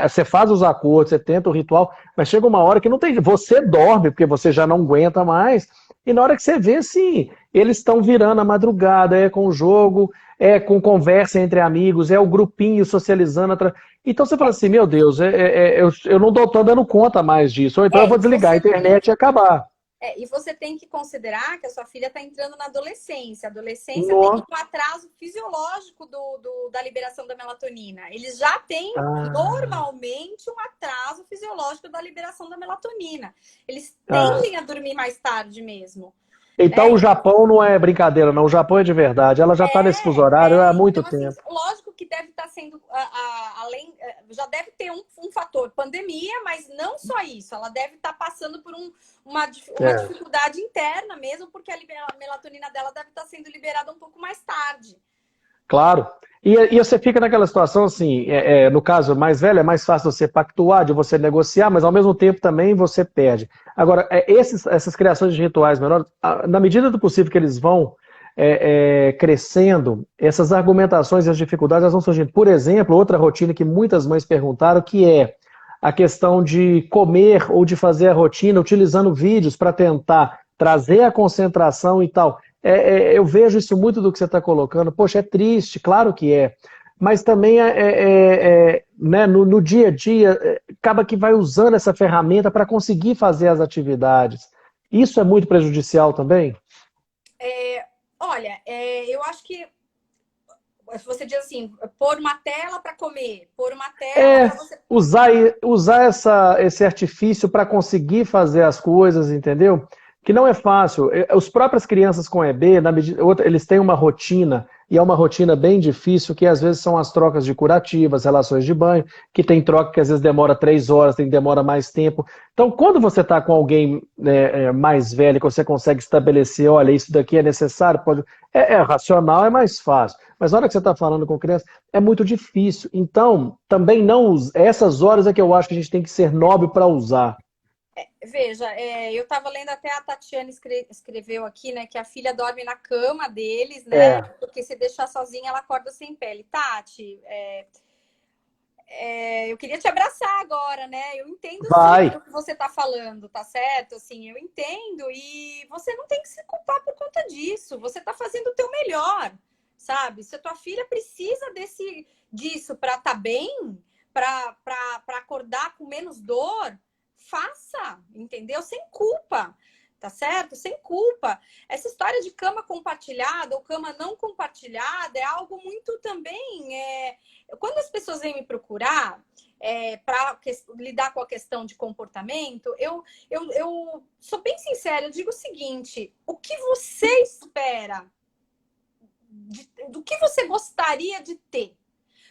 você faz os acordos, você tenta o ritual, mas chega uma hora que não tem. Você dorme, porque você já não aguenta mais, e na hora que você vê, sim, eles estão virando a madrugada, com o jogo, com conversa entre amigos, o grupinho socializando. Então você fala assim, meu Deus, eu não estou dando conta mais disso, ou então eu vou desligar a internet e acabar. E você tem que considerar que a sua filha está entrando na adolescência. A adolescência Nossa. tem um atraso fisiológico da liberação da melatonina. Eles já têm, normalmente, um atraso fisiológico da liberação da melatonina. Eles tendem a dormir mais tarde mesmo. Então o Japão não é brincadeira, não. O Japão é de verdade. Ela já está nesse fuso horário há muito tempo. Assim, lógico que deve estar sendo, já deve ter um fator pandemia, mas não só isso. Ela deve estar passando por uma dificuldade interna mesmo, porque a melatonina dela deve estar sendo liberada um pouco mais tarde. Claro. E você fica naquela situação assim, no caso mais velho, é mais fácil você pactuar, de você negociar, mas ao mesmo tempo também você perde. Agora, essas criações de rituais menores, na medida do possível que eles vão crescendo, essas argumentações e as dificuldades elas vão surgindo. Por exemplo, outra rotina que muitas mães perguntaram, que é a questão de comer ou de fazer a rotina utilizando vídeos para tentar trazer a concentração e tal. Eu vejo isso muito do que você está colocando. Poxa, é triste, claro que é. Mas também né, no dia a dia, acaba que vai usando essa ferramenta para conseguir fazer as atividades. Isso é muito prejudicial também? Olha, eu acho que você diz assim, pôr uma tela para comer, pôr uma tela para você... Usar esse artifício para conseguir fazer as coisas, entendeu? Que não é fácil. As próprias crianças com EB, eles têm uma rotina, e é uma rotina bem difícil, que às vezes são as trocas de curativas, relações de banho, que tem troca que às vezes demora 3 horas, tem que demora mais tempo. Então, quando você está com alguém mais velho, que você consegue estabelecer, olha, isso daqui é necessário, racional, é mais fácil. Mas na hora que você está falando com criança, é muito difícil. Então, também essas horas é que eu acho que a gente tem que ser nobre para usar. Veja, eu estava lendo, até a Tatiana escreveu aqui, né, que a filha dorme na cama deles, né, porque se deixar sozinha ela acorda sem pele. Tati, eu queria te abraçar agora, né, eu entendo sim o que você está falando, tá certo? Assim, eu entendo, e você não tem que se culpar por conta disso, você está fazendo o teu melhor, sabe? Se a tua filha precisa disso para estar bem, para acordar com menos dor, faça, entendeu? Sem culpa, tá certo? Sem culpa. Essa história de cama compartilhada ou cama não compartilhada é algo muito também... Quando as pessoas vêm me procurar para lidar com a questão de comportamento, eu sou bem sincera, eu digo o seguinte, o que você espera? Do que você gostaria de ter?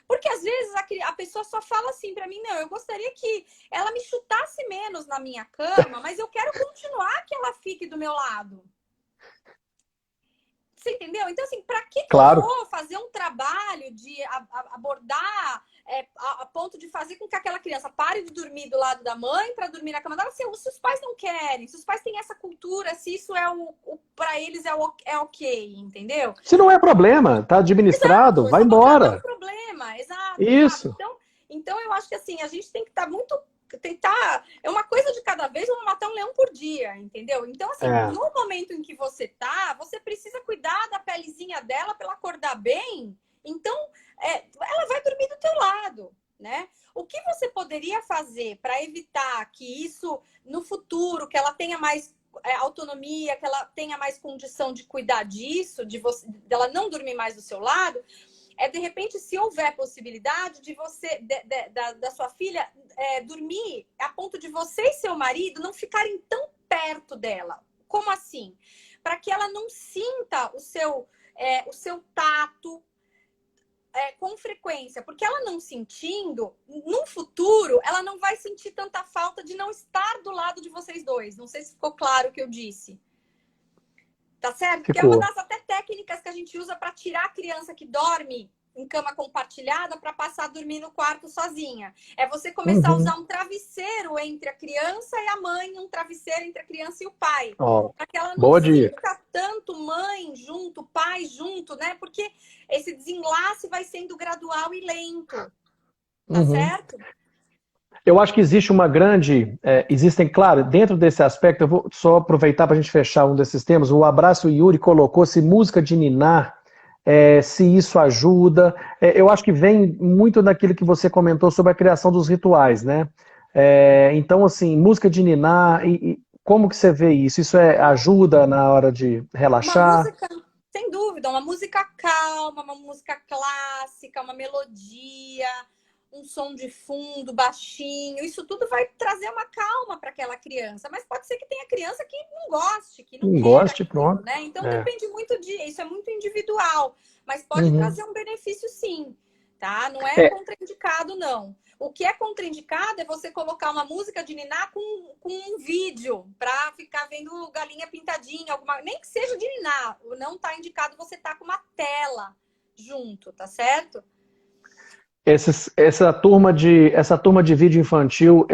Porque às vezes a pessoa só fala assim pra mim, não, eu gostaria que ela me chutasse menos na minha cama, mas eu quero continuar que ela fique do meu lado. Você entendeu? Então, assim, para que eu Claro. vou fazer um trabalho de abordar a ponto de fazer com que aquela criança pare de dormir do lado da mãe para dormir na cama dela? Se os pais não querem, se os pais têm essa cultura, se isso é para eles é ok, entendeu? Se não é problema, tá administrado, Exato, vai só vou tratar um embora. problema. Exato, exato. Isso. Então eu acho que assim, a gente tem que estar muito. Tentar. É uma coisa de cada vez, vamos matar um leão por dia, entendeu? Então, assim, É, no momento em que você tá, você precisa cuidar da pelezinha dela para ela acordar bem. Então, ela vai dormir do teu lado, né? O que você poderia fazer para evitar que isso, no futuro, que ela tenha mais autonomia, que ela tenha mais condição de cuidar disso, dela não dormir mais do seu lado, de repente, se houver possibilidade de você, da sua filha, dormir a ponto de você e seu marido não ficarem tão perto dela. Como assim? Para que ela não sinta o seu tato com frequência. Porque ela não sentindo, no futuro, ela não vai sentir tanta falta de não estar do lado de vocês dois. Não sei se ficou claro o que eu disse. Tá certo? Porque é uma ficou. das até técnicas que a gente usa para tirar a criança que dorme em cama compartilhada para passar a dormir no quarto sozinha. É você começar a Uhum. usar um travesseiro entre a criança e a mãe, um travesseiro entre a criança e o pai. Ó, Para que ela não boa dica. sinta tanto mãe junto, pai junto, né? Porque esse desenlace vai sendo gradual e lento. Tá Uhum. certo? Eu acho que existe uma grande. Existem, claro, dentro desse aspecto, eu vou só aproveitar para a gente fechar um desses temas. O Abraço Yuri colocou se música de ninar, se isso ajuda. Eu acho que vem muito daquilo que você comentou sobre a criação dos rituais, né? Então, assim, música de ninar, como que você vê isso? Isso ajuda na hora de Uma relaxar? música, sem dúvida, uma música calma, uma música clássica, uma melodia, um som de fundo baixinho, isso tudo vai trazer uma calma para aquela criança. Mas pode ser que tenha criança que não goste, que não queira Goste, aquilo, pronto. né? Então É. depende muito isso é muito individual, mas pode Uhum. trazer um benefício sim, tá? Não é É, contraindicado, não. O que é contraindicado é você colocar uma música de niná com um vídeo para ficar vendo galinha pintadinha, nem que seja de niná. Não tá indicado você tá com uma tela junto, tá certo? essa turma de vídeo infantil,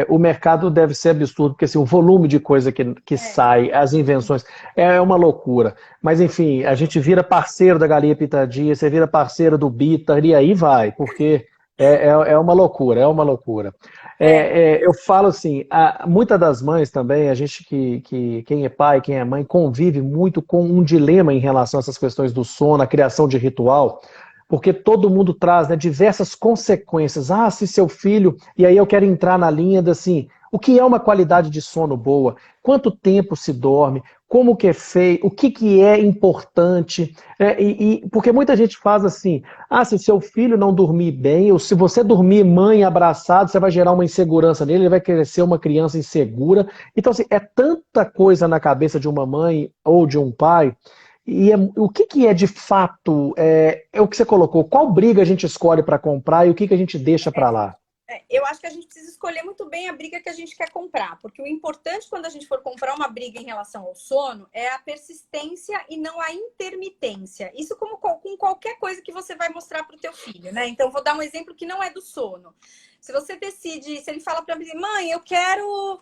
o mercado deve ser absurdo, porque assim, o volume de coisa que É. sai, as invenções, é uma loucura. Mas enfim, a gente vira parceiro da Galinha Pitadinha, você vira parceiro do Bitter, e aí vai, porque é uma loucura, é uma loucura. É. Eu falo assim, muitas das mães também, a gente quem é pai, quem é mãe, convive muito com um dilema em relação a essas questões do sono, a criação de ritual, porque todo mundo traz, né, diversas consequências. Ah, se seu filho. E aí eu quero entrar na linha da assim, o que é uma qualidade de sono boa? Quanto tempo se dorme? Como que é feito? O que é importante? Porque muita gente faz assim: ah, se seu filho não dormir bem, ou se você dormir mãe abraçado, você vai gerar uma insegurança nele, ele vai crescer uma criança insegura. Então, assim, é tanta coisa na cabeça de uma mãe ou de um pai. O que é de fato, o que você colocou, qual briga a gente escolhe para comprar e o que a gente deixa para lá? Eu acho que a gente precisa escolher muito bem a briga que a gente quer comprar, porque o importante quando a gente for comprar uma briga em relação ao sono é a persistência e não a intermitência. Isso como com qualquer coisa que você vai mostrar para o teu filho, né? Então, vou dar um exemplo que não é do sono. Se você decide, se ele fala para mim, mãe, eu quero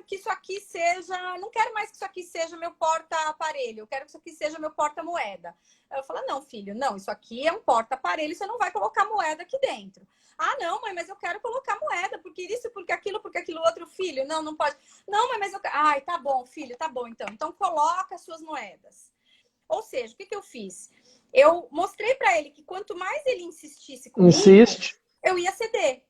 que isso aqui seja. Não quero mais que isso aqui seja meu porta-aparelho. Eu quero que isso aqui seja meu porta-moeda. Eu falo, não, filho, não, isso aqui é um porta-aparelho, você não vai colocar moeda aqui dentro. Ah, não, mãe, mas eu quero colocar moeda, porque isso, porque aquilo outro, filho. Não, não pode. Não, mãe, mas eu quero. Ai, tá bom, filho, tá bom, então. Então coloca as suas moedas. Ou seja, o que eu fiz? Eu mostrei para ele que quanto mais ele insistisse comigo, Insiste. eu ia ceder.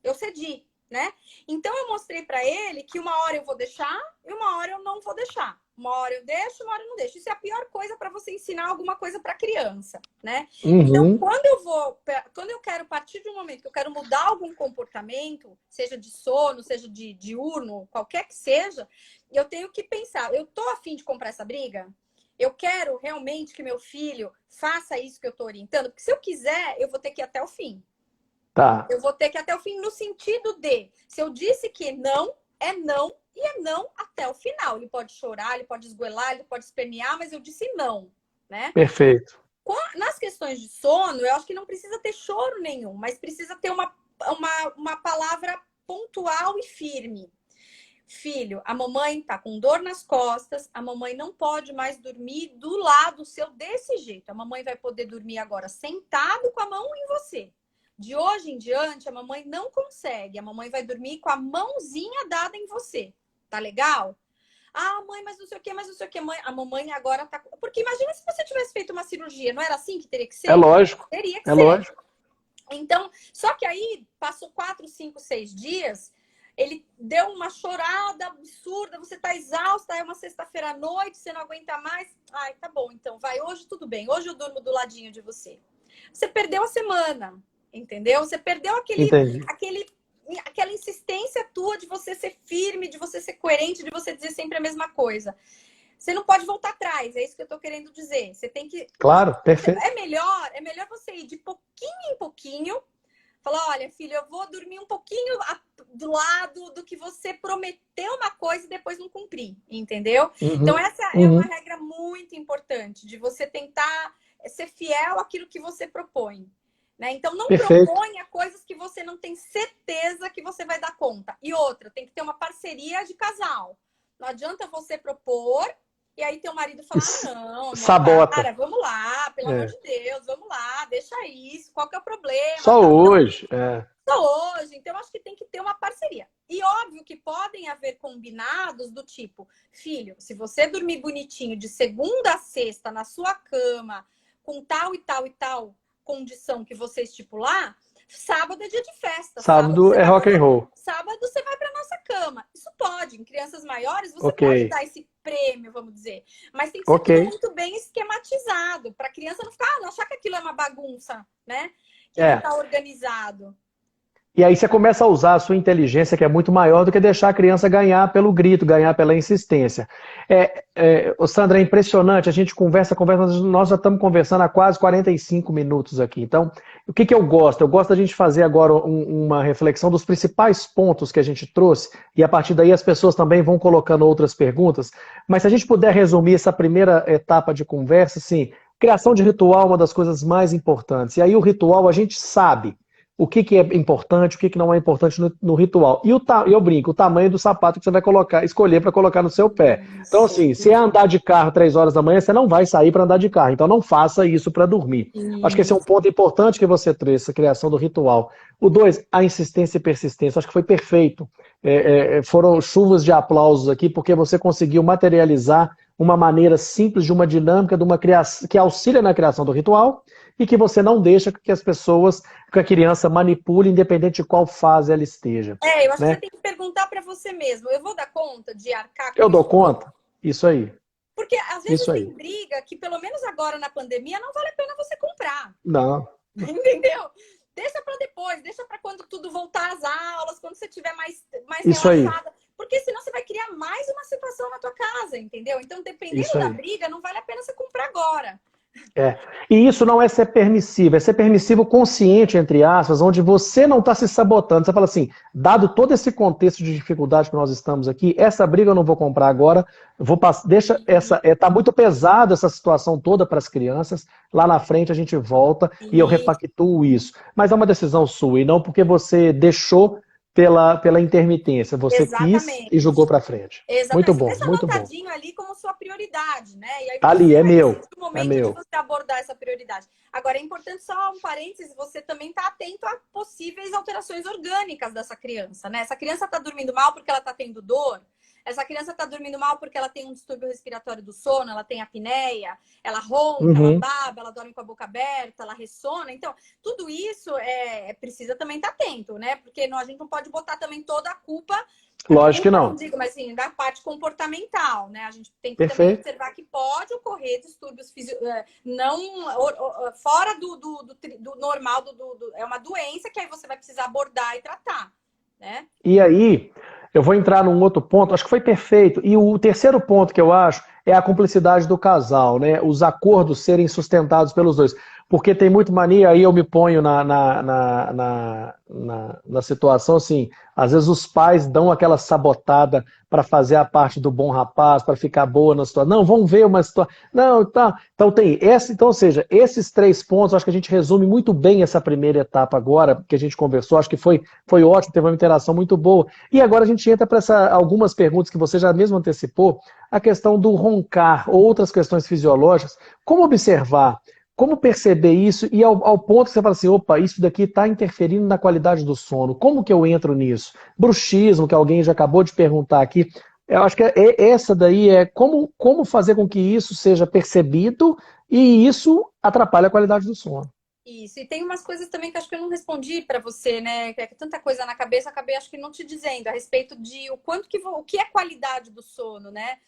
Eu cedi. Né? Então eu mostrei para ele que uma hora eu vou deixar e uma hora eu não vou deixar. Uma hora eu deixo, uma hora eu não deixo. Isso é a pior coisa para você ensinar alguma coisa para criança, né? Então, Uhum. quando eu quero partir de um momento que eu quero mudar algum comportamento, seja de sono, seja de diurno, qualquer que seja, eu tenho que pensar, eu tô a fim de comprar essa briga? Eu quero realmente que meu filho faça isso que eu estou orientando, porque se eu quiser, eu vou ter que ir até o fim. Tá. Eu vou ter que ir até o fim no sentido de, se eu disse que não, é não, e é não até o final. Ele pode chorar, ele pode esgoelar, ele pode espernear, mas eu disse não, né? Perfeito. Nas questões de sono, eu acho que não precisa ter choro nenhum, mas precisa ter uma palavra pontual e firme. Filho, a mamãe tá com dor nas costas, a mamãe não pode mais dormir do lado seu desse jeito. A mamãe vai poder dormir agora sentado com a mão em você. De hoje em diante, a mamãe não consegue. A mamãe vai dormir com a mãozinha dada em você. Tá legal? Ah, mãe, mas não sei o que, mas não sei o que, mãe. A mamãe agora tá... Porque imagina se você tivesse feito uma cirurgia. Não era assim que teria que ser? É lógico. Teria que É ser. lógico. Então, só que aí, passou 4, 5, 6 dias... Ele deu uma chorada absurda, você tá exausta, é uma sexta-feira à noite, você não aguenta mais. Ai, tá bom, então vai, hoje tudo bem, hoje eu durmo do ladinho de você. Você perdeu a semana, entendeu? Você perdeu aquela insistência tua de você ser firme, de você ser coerente, de você dizer sempre a mesma coisa. Você não pode voltar atrás, é isso que eu tô querendo dizer. Você tem que... Claro, perfeito. É melhor você ir de pouquinho em pouquinho. Falar, olha, filho, eu vou dormir um pouquinho do lado do que você prometeu uma coisa e depois não cumprir, entendeu? Então, essa é uma regra muito importante, de você tentar ser fiel àquilo que você propõe, né? Então, não proponha coisas que você não tem certeza que você vai dar conta. E outra, tem que ter uma parceria de casal. Não adianta você propor e aí teu marido falar, não, sabota. Cara, vamos lá, pelo amor de Deus, vamos lá, deixa isso, qual que é o problema? Só tá? hoje. Só hoje, então acho que tem que ter uma parceria. E óbvio que podem haver combinados do tipo, filho, se você dormir bonitinho de segunda a sexta na sua cama, com tal e tal e tal condição que você estipular, sábado é dia de festa. Sábado é rock and roll. Sábado você vai para nossa cama. Isso pode. Em crianças maiores, você pode dar esse prêmio, vamos dizer. Mas tem que ser tudo muito bem esquematizado. Para a criança não achar que aquilo é uma bagunça, né? Que não está organizado. E aí você começa a usar a sua inteligência, que é muito maior do que deixar a criança ganhar pelo grito, ganhar pela insistência. Sandra, é impressionante, a gente conversa, nós já estamos conversando há quase 45 minutos aqui. Então, o que eu gosto? Eu gosto da gente fazer agora uma reflexão dos principais pontos que a gente trouxe, e a partir daí as pessoas também vão colocando outras perguntas. Mas se a gente puder resumir essa primeira etapa de conversa, assim, criação de ritual é uma das coisas mais importantes. E aí o ritual a gente sabe o que é importante, o que não é importante no ritual. E eu brinco, o tamanho do sapato que você vai escolher para colocar no seu pé. Então, assim, se é andar de carro 3 horas da manhã, você não vai sair para andar de carro. Então, não faça isso para dormir. Acho que esse é um ponto importante que você trouxe, a criação do ritual. O 2, a insistência e persistência. Acho que foi perfeito. Foram chuvas de aplausos aqui, porque você conseguiu materializar uma maneira simples de uma dinâmica de uma criação que auxilia na criação do ritual e que você não deixa que as pessoas, que a criança manipule, independente de qual fase ela esteja. Eu acho que você tem que perguntar para você mesmo. Eu vou dar conta de arcar com Eu dou conta? Isso aí. Porque às vezes tem briga que, pelo menos agora na pandemia, não vale a pena você comprar. Não. Entendeu? Deixa para depois, deixa para quando tudo voltar às aulas, quando você estiver mais isso relaxada. Aí. Porque senão você vai criar mais uma situação na tua casa, entendeu? Então, dependendo da briga, não vale a pena você comprar agora. E isso não é ser permissivo, é ser permissivo consciente, entre aspas, onde você não está se sabotando. Você fala assim, dado todo esse contexto de dificuldade que nós estamos aqui, essa briga eu não vou comprar agora, deixa essa, tá muito pesado essa situação toda para as crianças, lá na frente a gente volta e eu repactuo isso. Mas é uma decisão sua, e não porque você deixou pela intermitência. Você quis e jogou para frente. Exatamente. Muito bom, deixa muito anotadinho ali como sua prioridade, né? E aí ali, é meu. O momento de você abordar essa prioridade. Agora, é importante só um parênteses, você também está atento a possíveis alterações orgânicas dessa criança, né? Essa criança está dormindo mal porque ela está tendo dor. Essa criança está dormindo mal porque ela tem um distúrbio respiratório do sono, ela tem apneia, ela ronca, ela baba, ela dorme com a boca aberta, ela ressona. Então, tudo isso precisa também estar atento, né? Porque a gente não pode botar também toda a culpa. Lógico que não. Não digo, mas assim, da parte comportamental, né? A gente tem que também observar que pode ocorrer distúrbios fora do normal, é uma doença que aí você vai precisar abordar e tratar, né? E aí, eu vou entrar num outro ponto, acho que foi perfeito. E o terceiro ponto que eu acho é a cumplicidade do casal, né? Os acordos serem sustentados pelos dois. Porque tem muito mania, aí eu me ponho na situação assim, às vezes os pais dão aquela sabotada para fazer a parte do bom rapaz, para ficar boa na situação. Não, vamos ver uma situação. Não, tá. Então tem essa, então, ou seja, esses 3 pontos, acho que a gente resume muito bem essa primeira etapa agora, que a gente conversou, acho que foi ótimo, teve uma interação muito boa. E agora a gente entra para algumas perguntas que você já mesmo antecipou, a questão do roncar, outras questões fisiológicas, como observar? Como perceber isso e ao ponto que você fala assim, opa, isso daqui está interferindo na qualidade do sono. Como que eu entro nisso? Bruxismo, que alguém já acabou de perguntar aqui. Eu acho que essa daí é como fazer com que isso seja percebido e isso atrapalha a qualidade do sono. Isso, e tem umas coisas também que acho que eu não respondi para você, né? Que é tanta coisa na cabeça, acabei acho que não te dizendo a respeito de o que é qualidade do sono, né?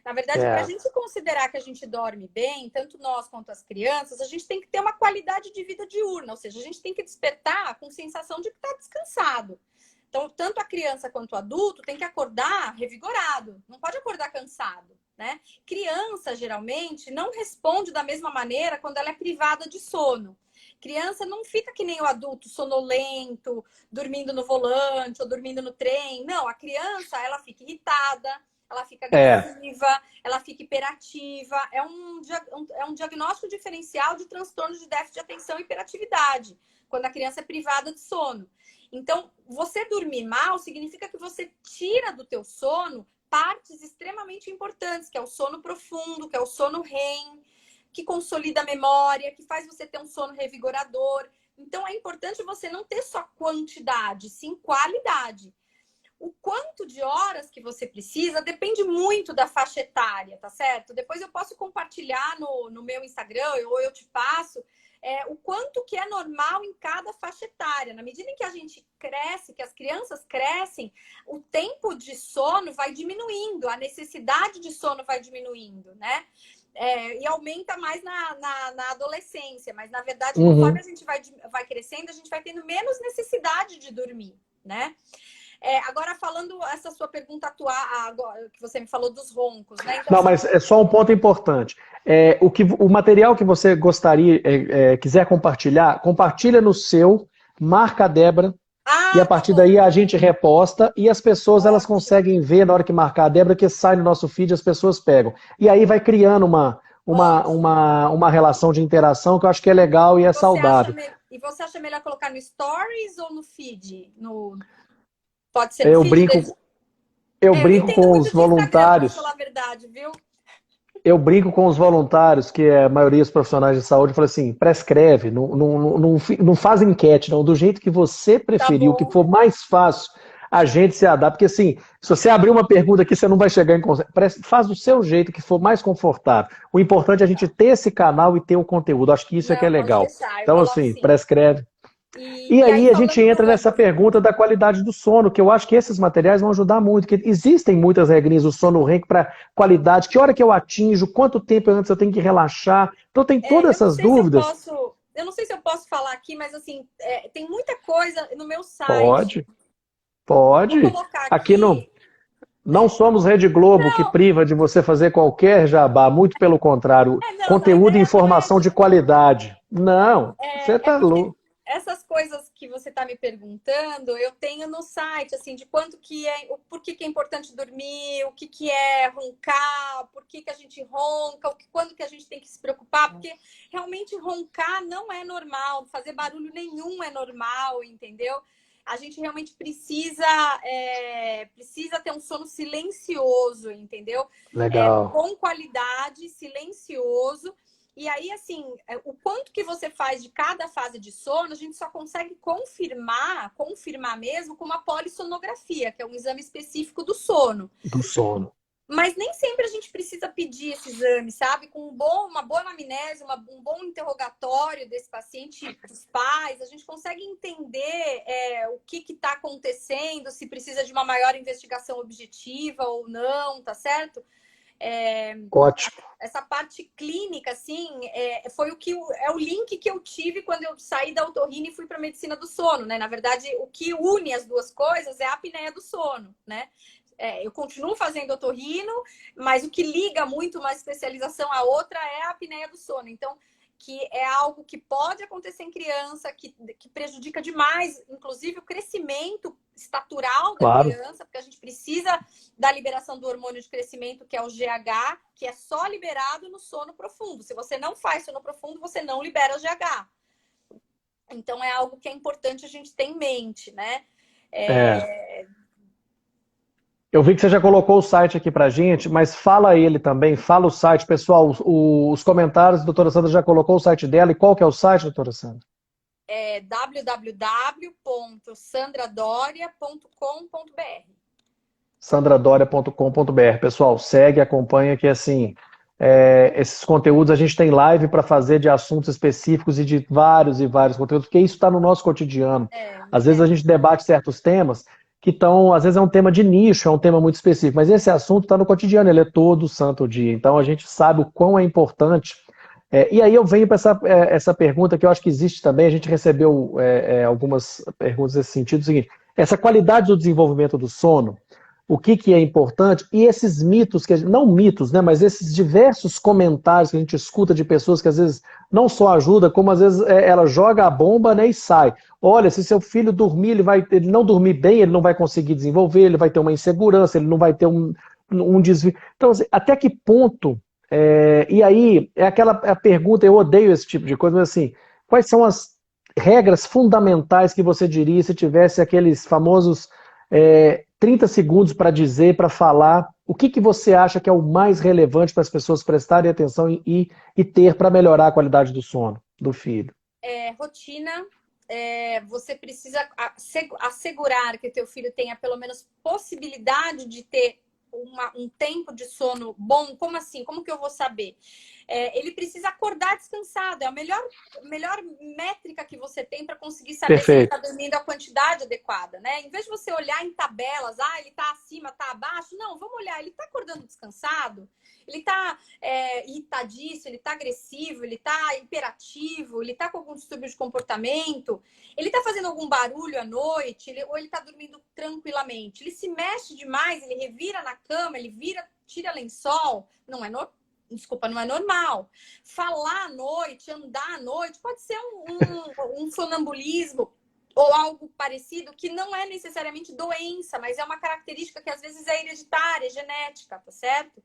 Na verdade, para a É, gente considerar que a gente dorme bem, tanto nós quanto as crianças, a gente tem que ter uma qualidade de vida diurna, ou seja, a gente tem que despertar com sensação de que está descansado. Então, tanto a criança quanto o adulto tem que acordar revigorado, não pode acordar cansado, né? Criança, geralmente, não responde da mesma maneira quando ela é privada de sono. Criança não fica que nem o adulto, sonolento, dormindo no volante ou dormindo no trem. Não, a criança, ela fica irritada, ela fica é, agressiva, ela fica hiperativa. É um diagnóstico diferencial de transtorno de déficit de atenção e hiperatividade, quando a criança é privada de sono. Então, você dormir mal significa que você tira do teu sono partes extremamente importantes, que é o sono profundo, que é o sono REM, que consolida a memória, que faz você ter um sono revigorador. Então, é importante você não ter só quantidade, sim qualidade. O quanto de horas que você precisa depende muito da faixa etária, tá certo? Depois eu posso compartilhar no meu Instagram, ou eu te passo, o quanto que é normal em cada faixa etária. Na medida em que a gente cresce, que as crianças crescem, o tempo de sono vai diminuindo, a necessidade de sono vai diminuindo, né? E aumenta mais na adolescência, mas na verdade, conforme uhum. a gente vai crescendo, a gente vai tendo menos necessidade de dormir, né? Agora, falando essa sua pergunta atual, agora, que você me falou dos roncos, né? Então, Não, assim, mas é só um ponto importante. O material que você gostaria, quiser compartilhar, compartilha no seu, marca a Débora, e a tá partir daí bom, a gente reposta e as pessoas elas ótimo, conseguem ver na hora que marcar a Débora que sai no nosso feed, as pessoas pegam. E aí vai criando ótimo. uma relação de interação que eu acho que é legal e é saudável. E você acha melhor colocar no Stories ou no feed? Pode ser no Eu feed brinco, deles? eu Eu não brinco entendo com os muito de Instagram, para voluntários. falar a verdade, viu? Eu brinco com os voluntários, que é a maioria dos profissionais de saúde, fala assim, prescreve, não faz enquete, não, do jeito que você Tá preferir, o que bom. for mais fácil, a gente se adapta, porque assim, se você abrir uma pergunta aqui, você não vai chegar em consenso, faz do seu jeito que for mais confortável. O importante é a gente ter esse canal e ter o conteúdo, acho que isso é que é Não, pode legal. deixar, eu Então coloco assim, sim. prescreve. E E aí, aí a gente falando entra nessa pergunta da qualidade do sono, que eu acho que esses materiais vão ajudar muito, que existem muitas regrinhas do sono REM para qualidade, que hora que eu atinjo, quanto tempo antes eu tenho que relaxar. Então tem todas eu não essas sei se eu dúvidas. posso, eu não sei se eu posso falar aqui, mas assim, tem muita coisa no meu site. Pode, Vou pode. colocar Aqui aqui. não somos Rede Globo que Não, priva de você fazer qualquer jabá, muito pelo contrário, não, a conteúdo e ideia não é informação de qualidade. Não, você é tá porque louco. essas coisas que você está me perguntando, eu tenho no site, assim, de quanto que por que é importante dormir, o que é roncar, por que a gente ronca, quando que a gente tem que se preocupar, porque realmente roncar não é normal, fazer barulho nenhum é normal, entendeu? A gente realmente precisa ter um sono silencioso, entendeu? Legal. Com qualidade, silencioso. E aí, assim, o quanto que você faz de cada fase de sono, a gente só consegue confirmar mesmo com uma polissonografia, que é um exame específico do sono. Do sono. Mas nem sempre a gente precisa pedir esse exame, sabe? Com uma boa anamnese, um bom interrogatório desse paciente, dos pais, a gente consegue entender o que está acontecendo, se precisa de uma maior investigação objetiva ou não, tá certo? Ótimo. Essa parte clínica, assim, foi o link que eu tive quando eu saí da otorrina e fui para medicina do sono, né? Na verdade, o que une as duas coisas é a apneia do sono, né? Eu continuo fazendo otorrino, mas o que liga muito uma especialização à outra é a apneia do sono. Então, que é algo que pode acontecer em criança, que prejudica demais, inclusive o crescimento estatural da Claro. criança, porque a gente precisa da liberação do hormônio de crescimento, que é o GH, que é só liberado no sono profundo. Se você não faz sono profundo, você não libera o GH. Então, é algo que é importante a gente ter em mente, né? Eu vi que você já colocou o site aqui pra gente, mas fala ele também, fala o site, pessoal, os comentários, a doutora Sandra já colocou o site dela, e qual que é o site, doutora Sandra? É www.sandradoria.com.br. sandradoria.com.br. Pessoal, segue, acompanha que assim, esses conteúdos a gente tem live para fazer de assuntos específicos e de vários e vários conteúdos, porque isso está no nosso cotidiano. Às vezes a gente debate certos temas que estão, às vezes é um tema de nicho, é um tema muito específico, mas esse assunto está no cotidiano, ele é todo santo dia. Então a gente sabe o quão é importante. E aí eu venho para essa pergunta que eu acho que existe também, a gente recebeu algumas perguntas nesse sentido, é o seguinte, essa qualidade do desenvolvimento do sono, o que é importante, e esses mitos, não mitos, né, mas esses diversos comentários que a gente escuta de pessoas que às vezes não só ajuda, como às vezes ela joga a bomba, né, e sai. Olha, se seu filho dormir, ele não dormir bem, ele não vai conseguir desenvolver, ele vai ter uma insegurança, ele não vai ter um desvio. Então, assim, até que ponto... e aí, a pergunta, eu odeio esse tipo de coisa, mas assim, quais são as regras fundamentais que você diria se tivesse aqueles famosos 30 segundos para dizer, para falar, o que você acha que é o mais relevante para as pessoas prestarem atenção e ter para melhorar a qualidade do sono do filho? Rotina. Você precisa assegurar que teu filho tenha pelo menos possibilidade de ter um tempo de sono bom. Como assim? Como que eu vou saber? Ele precisa acordar descansado. É a melhor métrica que você tem para conseguir saber se ele está dormindo a quantidade adequada, né? Em vez de você olhar em tabelas, ele está acima, está abaixo. Não, vamos olhar, ele está acordando descansado? Ele está irritadiço, ele está agressivo, ele está imperativo, ele está com algum distúrbio de comportamento, ele está fazendo algum barulho à noite, ou ele está dormindo tranquilamente. Ele se mexe demais, ele revira na cama, ele tira lençol. Não é normal. Falar à noite, andar à noite, pode ser um sonambulismo ou algo parecido, que não é necessariamente doença, mas é uma característica que às vezes é hereditária, é genética, tá certo?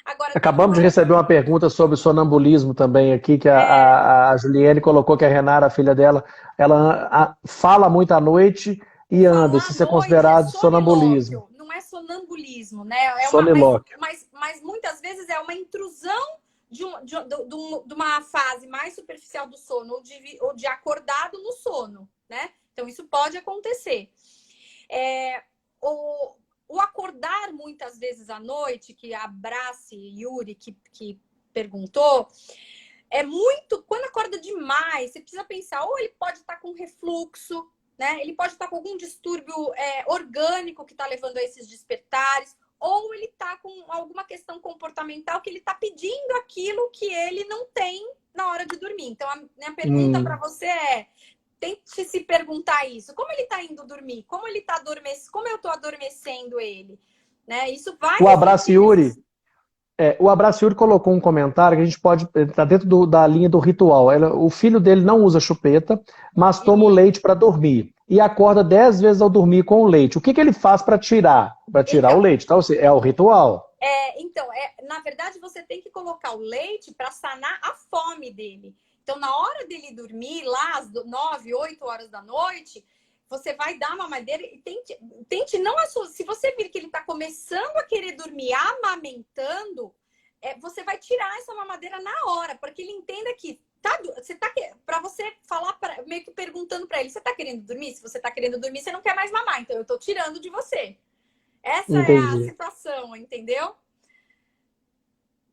Agora, acabamos de receber uma pergunta sobre sonambulismo também aqui, que a Juliane colocou que a Renara, a filha dela, ela fala muito à noite e anda. Isso é considerado sonambulismo. Não é sonambulismo, né? Mas muitas vezes é uma intrusão de uma fase mais superficial do sono, ou de acordado no sono, né? Então, isso pode acontecer. O acordar muitas vezes à noite, que a Brace Yuri que perguntou, é muito... Quando acorda demais, você precisa pensar, ou ele pode estar com refluxo, né? Ele pode estar com algum distúrbio orgânico que está levando a esses despertares, ou ele está com alguma questão comportamental que ele está pedindo aquilo que ele não tem na hora de dormir. Então, a minha pergunta para você é... Tente se perguntar isso. Como ele está indo dormir? Como ele está adormecendo? Como eu estou adormecendo ele? Né? Isso vai... O Abraço Yuri, o Abraço Yuri colocou um comentário que a gente pode... Está dentro da linha do ritual. O filho dele não usa chupeta, mas toma o leite para dormir. E acorda 10 vezes ao dormir com o leite. O que ele faz para tirar? Para tirar o leite. Então, é o ritual. Na verdade, você tem que colocar o leite para sanar a fome dele. Então, na hora dele dormir, lá às 9, 8 horas da noite, você vai dar uma mamadeira e tente não associar. Se você vir que ele está começando a querer dormir amamentando, você vai tirar essa mamadeira na hora, porque ele entenda que para você falar, meio que perguntando para ele, você está querendo dormir? Se você está querendo dormir, você não quer mais mamar, então eu estou tirando de você. Essa é a situação, entendeu?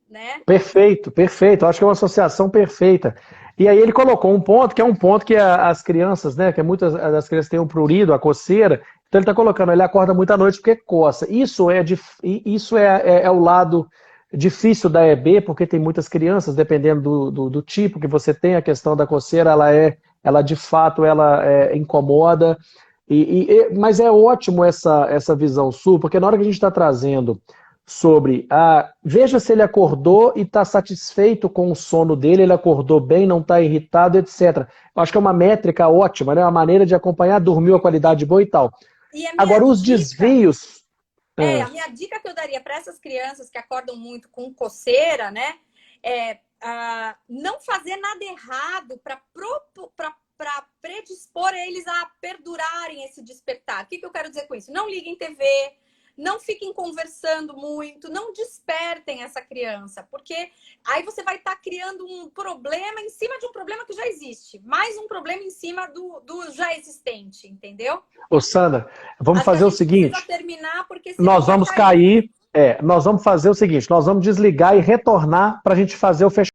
Né? Perfeito, perfeito. Acho que é uma associação perfeita. E aí ele colocou um ponto que é um ponto que as crianças, né, que muitas das crianças têm um prurido, a coceira. Então ele está colocando, ele acorda muito à noite porque coça. Isso é o lado difícil da EB, porque tem muitas crianças, dependendo do tipo que você tem, a questão da coceira, ela de fato incomoda. Mas é ótimo essa visão sua, porque na hora que a gente está trazendo sobre veja se ele acordou e está satisfeito com o sono dele, ele acordou bem, não está irritado, etc. Eu acho que é uma métrica ótima, né? Uma maneira de acompanhar, dormiu a qualidade boa e tal. Agora, os desvios... A minha dica que eu daria para essas crianças que acordam muito com coceira, né? Não fazer nada errado para predispor eles a perdurarem esse despertar. O que eu quero dizer com isso? Não liguem TV, não fiquem conversando muito, não despertem essa criança, porque aí você vai estar criando um problema em cima de um problema que já existe, mais um problema em cima do já existente, entendeu? Ô, Sandra, vamos fazer o seguinte, terminar porque nós vamos cair, nós vamos fazer o seguinte, nós vamos desligar e retornar para a gente fazer o fechamento.